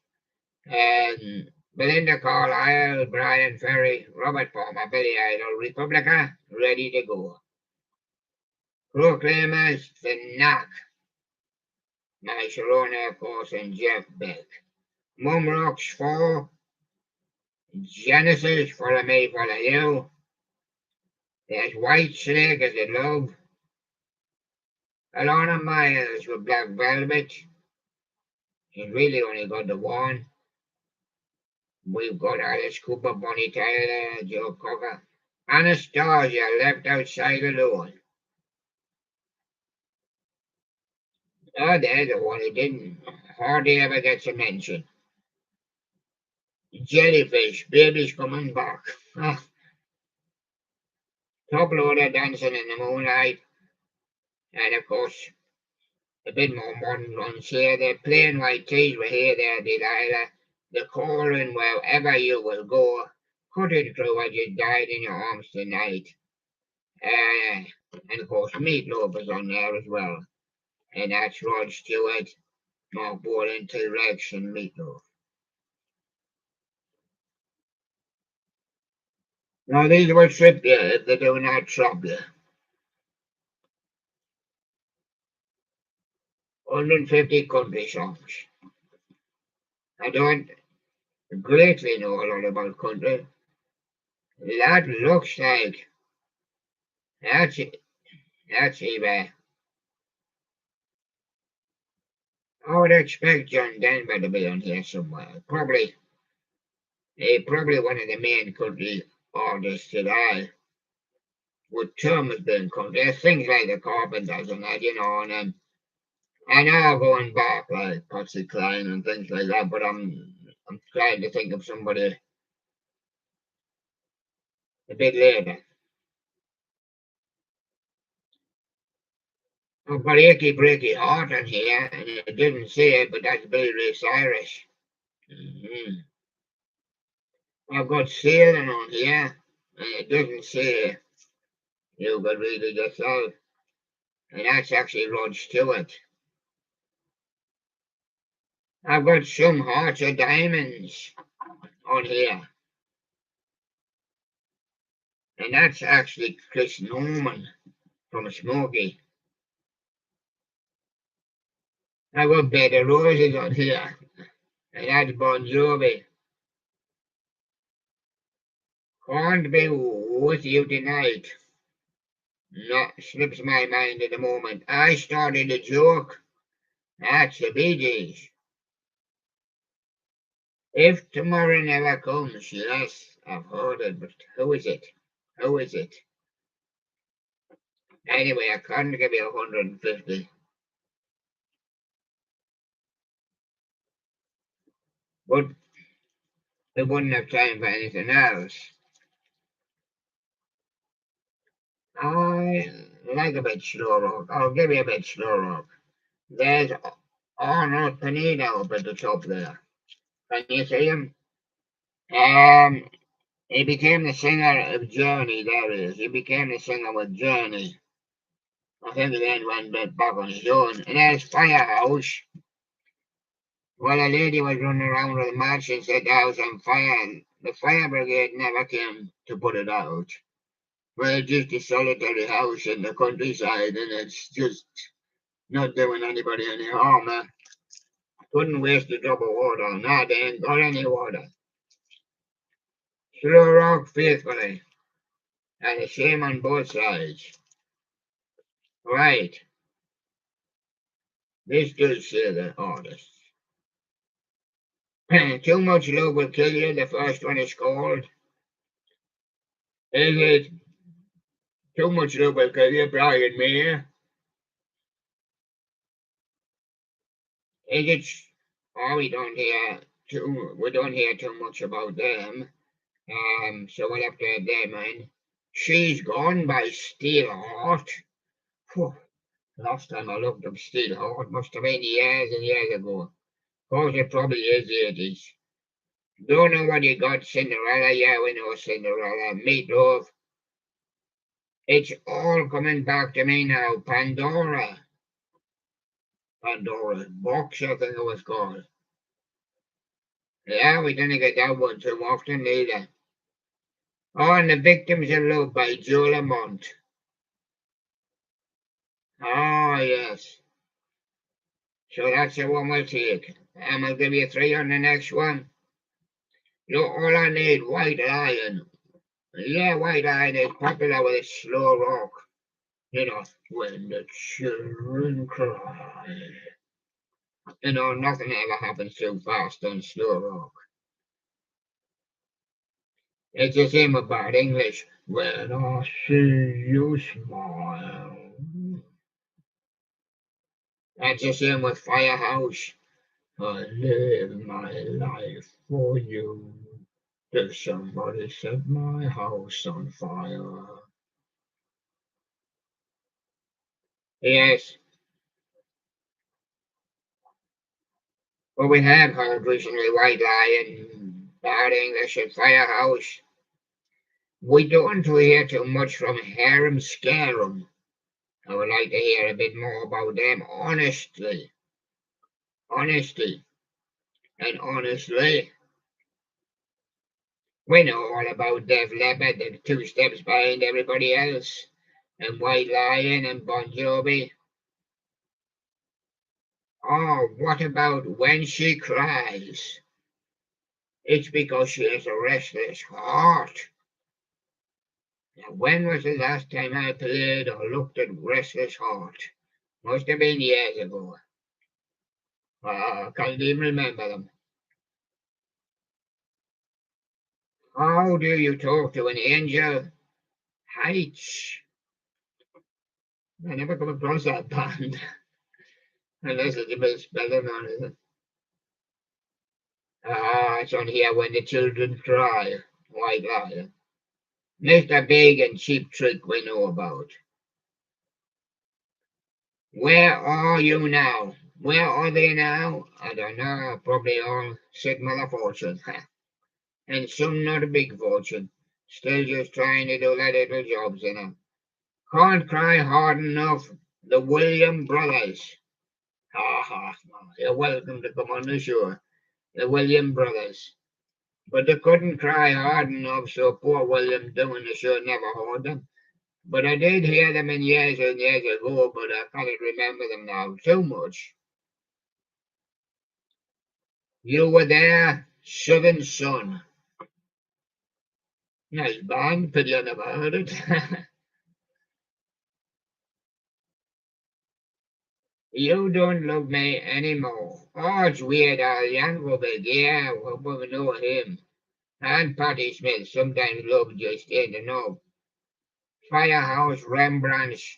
And Belinda Carlisle, Brian Ferry, Robert Palmer, Billy Idol, Republica, ready to go. Proclaimers, The Knack, My Sharona, of course, and Jeff Beck. Mum Rocks 4, Genesis, Follow Me, Follow You. There's White Snake as a Love. Alana Myers with Black Velvet. She's really only got the one. We've got Alice Cooper, Bonnie Tyler, Joe Cocker. Anastasia, Left Outside Alone. Oh, there's the one who didn't hardly ever gets a mention. Jellyfish, Baby's Coming Back. Top loader Dancing in the Moonlight. And of course, a bit more modern ones here. The Plain White Tees were here, there, Delilah. The Calling, Wherever You Will Go. Cut It Through, I Just Died in Your Arms Tonight. And of course, Meatloaf is on there as well. And that's Rod Stewart, Mark Bolan, T-Rex, and Meatloaf. Now, these will trip you if they do not trap you. 150 country songs. I don't greatly know a lot about country. That looks like that's either. I would expect John Denver to be on here somewhere. Probably one of the main country artists that I would term as being country. There's things like the Carpenters and that, and I know going back like Patsy Cline and things like that, but I'm trying to think of somebody a bit later. I've got Achy Breaky Heart on here, and it didn't say it, but that's Billy Ray Cyrus. Mm-hmm. I've got Sailing on here, and it doesn't say You Could Read It Yourself, and that's actually Rod Stewart. I've got Some Hearts Are Diamonds on here, and that's actually Chris Norman from Smokey. I've got Bed of Roses on here, and that's Bon Jovi. Can't Be With You Tonight. No, slips my mind at the moment. I started a joke. That's the Bee Gees. If Tomorrow Never Comes, yes, I've heard it, but who is it? Who is it? Anyway, I can't give you 150. But we wouldn't have time for anything else. I like a bit slow rock. I'll give you a bit slow rock. There's Arnold Pineda up at the top there. Can you see him? Um, he became the singer of Journey. There he is. He became the singer with Journey. I think he then went back on his own. And there's Firehouse. Well, a lady was running around with a match and set the house on fire, and the fire brigade never came to put it out. Well, it's just a solitary house in the countryside, and it's just not doing anybody any harm. Couldn't waste a drop of water on that. They ain't got any water. Slow rock faithfully, and the same on both sides. Right, this does say the artist. Too much love will kill you, the first one is called. Is it Too Much Love Will Kill You, Brian May? Is it? Oh, we don't hear too much about them. So we'll have to have them in. She's Gone by Steelheart. Phew, last time I looked up Steelheart must have been years and years ago. Of course, it probably is 80s. Don't know what you got, Cinderella. Yeah, we know Cinderella. Meatloaf. It's all coming back to me now. Pandora. Pandora's Box, I think it was called. Yeah, we didn't get that one too often either. Oh, and The Victims of Love by Joe Lamont. Oh, yes. So that's the one we'll take. And I'll give you 3 on the next one. Look, all I need, White Lion. Yeah, White Lion is popular with its slow rock. When the children cry. Nothing ever happens too fast on slow rock. It's the same about English. When I see you smile. That's the same with Firehouse. I live my life for you. Did somebody set my house on fire? Yes, but we have heard recently White Lion, Bad English, and Firehouse. We don't hear too much from Harem Scarum. I would like to hear a bit more about them, honestly. Honesty and honestly. We know all about Def Leppard, the 2 steps behind everybody else, and White Lion and Bon Jovi. Oh, what about When She Cries? It's because she has a restless heart. Now, when was the last time I played or looked at Restless Heart? Must have been years ago. I can't even remember them. How do you talk to an angel? Heights. I never come across that band. Unless it's a bit spelling on it. It's on here when the children cry. White Lion. Mr. Big and Cheap Trick we know about. Where are you now? Where are they now? I don't know. Probably all Sigma fortune. And some not a big fortune. Still just trying to do their little jobs, you know. Can't cry hard enough. The William brothers. Ha ha. You're welcome to come on the show. The William brothers. But they couldn't cry hard enough, so poor William doing the show never heard them. But I did hear them in years and years ago, but I can't remember them now too much. You were there, Southern Sun. Nice band, pity I never heard it. You don't love me anymore. Oh, it's weird how Yankovic, yeah, we know him. And Patti Smith sometimes love just in the know. Firehouse Rembrandts,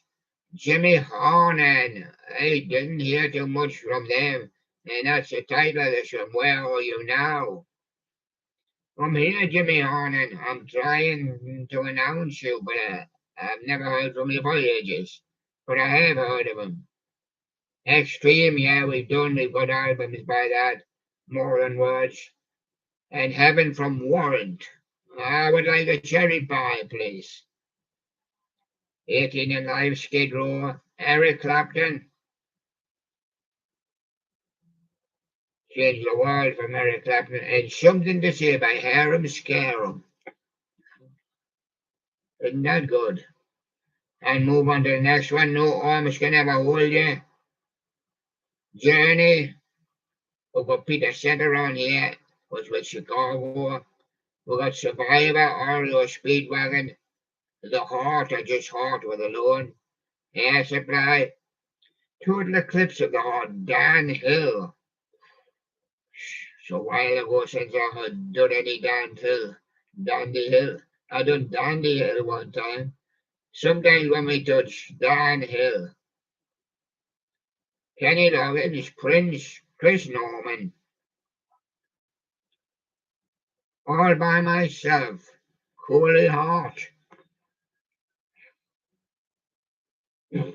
Jimmy Hornan. I didn't hear too much from them. And that's the title of the show. Where are you now? I'm here, Jimmy Hornan. I'm trying to announce you, but I've never heard from you for ages. But I have heard of him. Extreme, yeah, we've got albums by that. More than words. And Heaven from Warrant. I would like a cherry pie, please. 18 and Live Skid Row. Eric Clapton. Change the World from Eric Clapton. And Something to Say by Harem Scarum. Isn't that good? And move on to the next one. No Arms Can Ever Hold You. Journey. We've got Peter Center on here. Was with Chicago. We got Survivor, REO Speedwagon, The Heart, or just Heart with Alone, Air Supply, Total Eclipse of the Heart, Dan Hill. So a while ago since I had done any Dan Hill. Dandy Hill. I done Dandy Hill one time. Sometimes when we touch Dan Hill. Kenny Loggins, Prince, Chris Norman. All by Myself. Cooley Heart. Is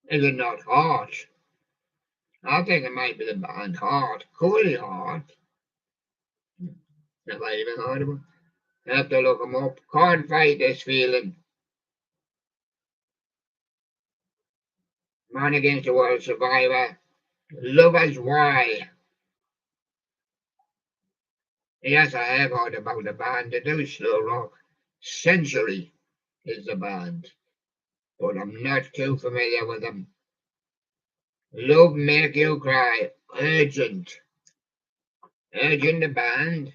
it not Heart? I think it might be the band Heart. Cooley Heart. Never even heard of them. I have to look them up. Can't fight this feeling. Man Against the World Survivor. Lovers Why. Yes, I have heard about the band. They do slow rock. Century is the band, but I'm not too familiar with them. Love Make You Cry. Urgent. Urgent the band.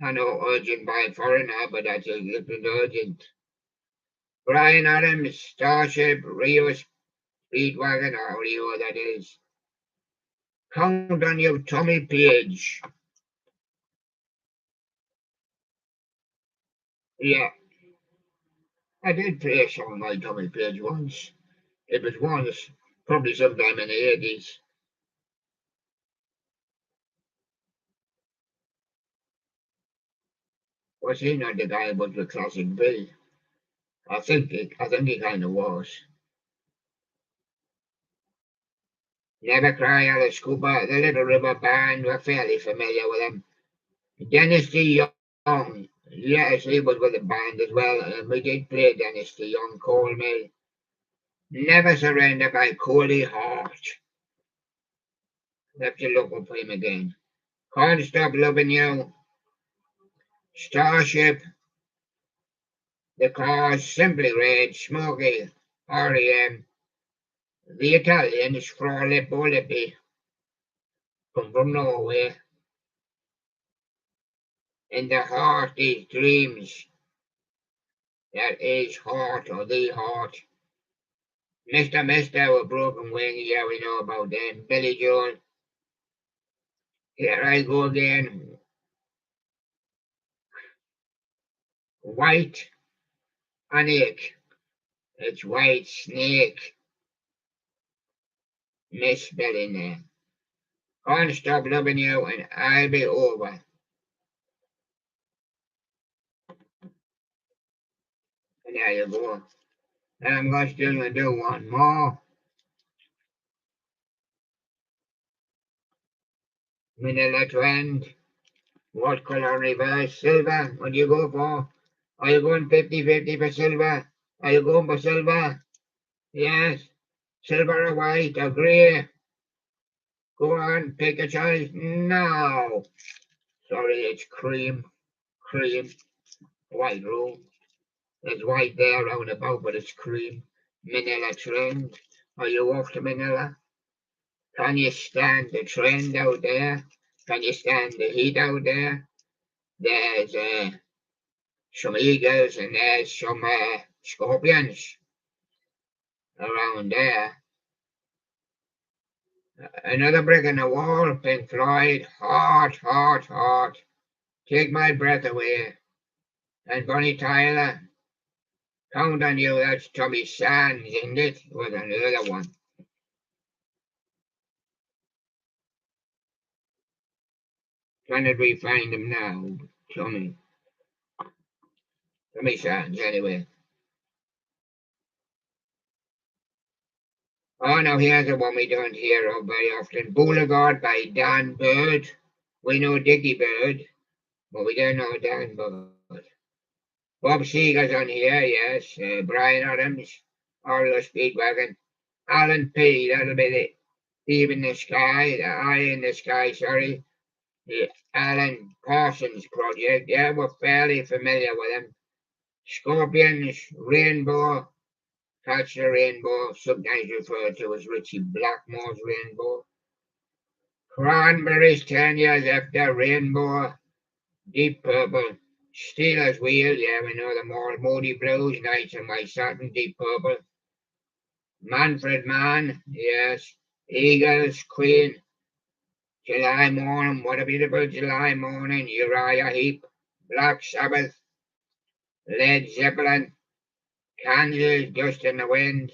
I know Urgent by Foreigner, but that's a different Urgent. Brian Adams, Starship, Rio Speedwagon, or Rio that is. Count on You, Tommy Page. Yeah, I did play a song by Tommy Page once. It was once, probably sometime in the 80s. Was he not the guy with the classic B? I think he kind of was. Never Cry, Alice Cooper, the Little River Band, we're fairly familiar with them. Dennis D. Young, yes, he was with the band as well, and we did play Dennis D. Young, Call Me. Never Surrender by Cooley Heart. Have to look up him again. Can't Stop Loving You. Starship. The Cars, Simply Red, Smokey, REM. The Italians, Frole Bollepi. Come from Norway. In the heart these dreams. That is heart or the heart. Mister with broken wings, yeah, we know about them. Billy Joel. Here I go again. White Anik. It's white snake. Misspelling there. Can't stop loving you and I'll be over. And there you go. And I'm going to do one more. Manila trend. What color reverse? Silver. What do you go for? Are you going 50-50 for silver? Are you going for silver? Yes. Silver or white or grey? Go on, pick a choice. No. Sorry, it's cream. Cream. White room. There's white there round about, but it's cream. Manila trend. Are you off to Manila? Can you stand the trend out there? Can you stand the heat out there? There's some eagles and there's some scorpions around there. Another brick in the wall, Pink Floyd. Heart, heart, heart. Take my breath away. And Bonnie Tyler. Count on you, that's Tommy Sands, isn't it? Was another one. When did we find him now? Tommy Sands, anyway. Oh, now here's the one we don't hear of very often. Boulevard by Dan Bird. We know Dickie Bird, but we don't know Dan Bird. Bob Seger's on here, yes. Brian Adams, Orlo Speedwagon. Alan P, that'll be the Eve in the Sky, the Eye in the Sky, sorry. The Alan Parsons Project, yeah, we're fairly familiar with him. Scorpions, Rainbow, Catch the Rainbow, sometimes referred to as Richie Blackmore's Rainbow. Cranberries 10 years after Rainbow, Deep Purple, Steelers Wheel, yeah, we know them all. Moody Blues, Nights in My Satin, Deep Purple. Manfred Mann, yes. Eagles, Queen, July Morning, What a Beautiful July Morning, Uriah Heep, Black Sabbath, Led Zeppelin, Kansas, Dust in the Wind,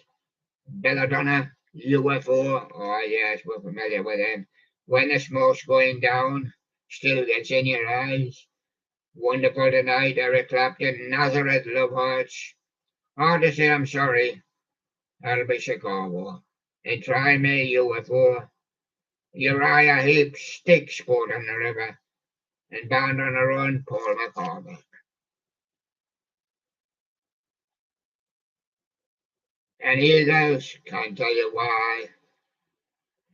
Belladonna, UFO, oh yes, we're familiar with them. When the Smoke's Going Down, Still Gets in Your Eyes. Wonderful Tonight, Eric Clapton, Nazareth, Love Hearts. Hard to say I'm sorry, that'll be Chicago. And Try Me, UFO. Uriah Heep, Stick Sport on the River. And Bound on a Run, Paul McCartney. And Eagles, can't tell you why.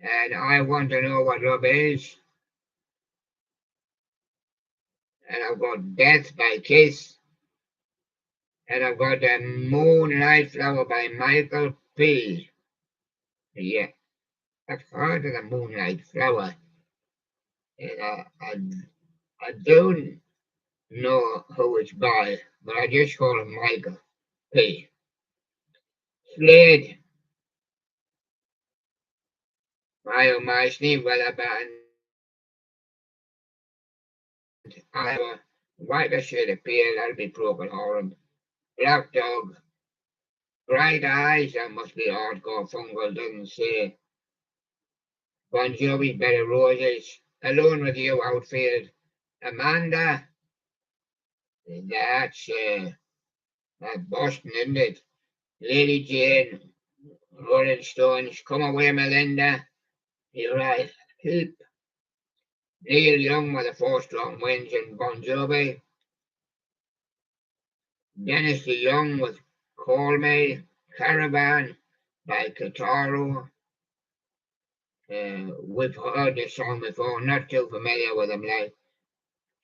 And I Want to Know What Love Is. And I've got Death by Kiss. And I've got the Moonlight Flower by Michael P. Yeah, I've heard of the Moonlight Flower. And I don't know who it's by, but I just call him Michael P. Slade, my Steve Weather Band, Iowa, White Shade of Pale, that'll be Broken Horn, Black Dog, Bright Eyes, that must be hardcore fungal, doesn't say. Bon Jovi's Better Roses, Alone with You, Outfield, Amanda, that's Boston, isn't it? Lady Jane, Rolling Stones, Come Away Melinda, you're right, Heap, Neil Young with the Four Strong Winds and Bon Jovi, Dennis DeYoung with Call Me, Caravan by Kataro. We've heard this song before, not too familiar with them, like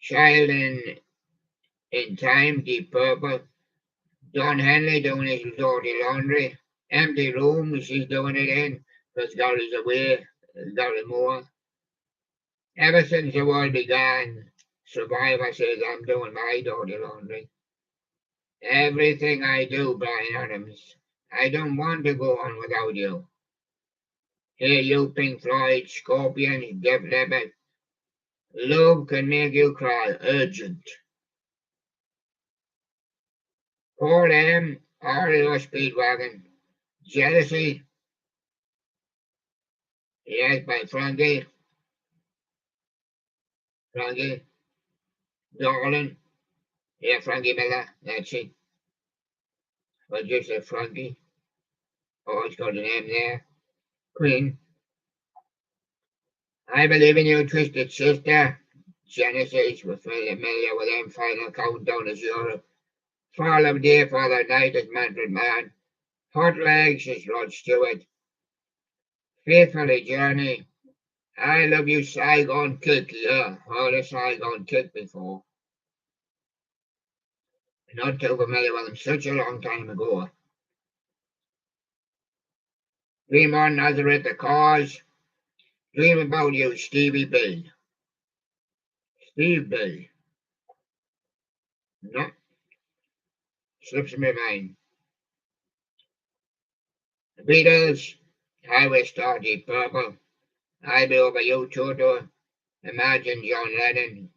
Child in Time, Deep Purple, Don Henley doing his dirty laundry, Empty Room, she's doing it in, because Gary's away, Gary Moore. Ever since the world began, Survivor says I'm doing my dirty laundry. Everything I do, Brian Adams. I don't want to go on without you. Here you, Pink Floyd, Scorpion, Def Leppard. Love can make you cry. Urgent. Paul M. REO Speedwagon. Jealousy. Yes, by Frankie. Frankie. Darling. Yeah, Frankie Miller. That's it. Or just a Frankie. Oh, it's got a name there. Queen. I believe in you, Twisted Sister. Genesis. We're familiar with them. Final Countdown is Europe. Fall of Day, Father Night is Manfred Mann. Hot Legs is Rod Stewart. Faithfully Journey. I Love You Saigon Kick. Yeah, heard a Saigon Kick before. Not too familiar with them. Such a long time ago. Dream on Nazareth, The Cause. Dream About You, Stevie B. Steve B. No, slips my mind. The Beatles. Highway Star, Deep Purple. I Be Over You, Toto. Imagine John Lennon.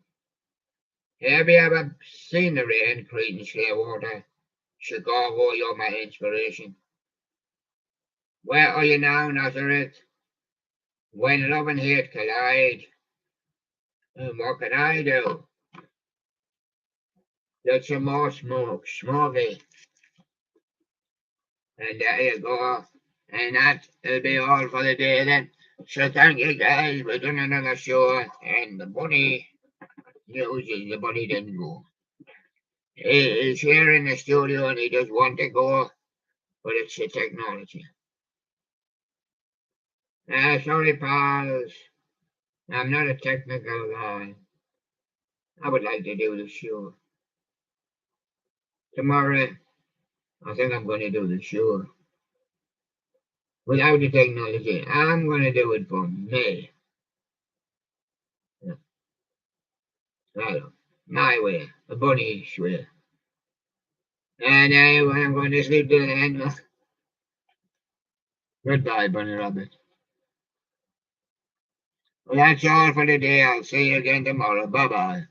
Have you ever seen the rain, Creedence Clearwater? Chicago, you're my inspiration. Where are you now, Nazareth? When love and hate collide. And what can I do? Get some more smoke, smoky. And there you go. And that'll be all for the day then. So thank you guys. We're doing another show. And the bunny news is the bunny didn't go. He's here in the studio and he does want to go, but it's the technology. Sorry, pals. I'm not a technical guy. I would like to do the show. Tomorrow, I think I'm going to do the show. Without the technology, I'm going to do it for me. Well, my way, a bunny's way. And anyway, I'm going to sleep till the end. Goodbye, Bunny Rabbit. Well, that's all for today. I'll see you again tomorrow. Bye-bye.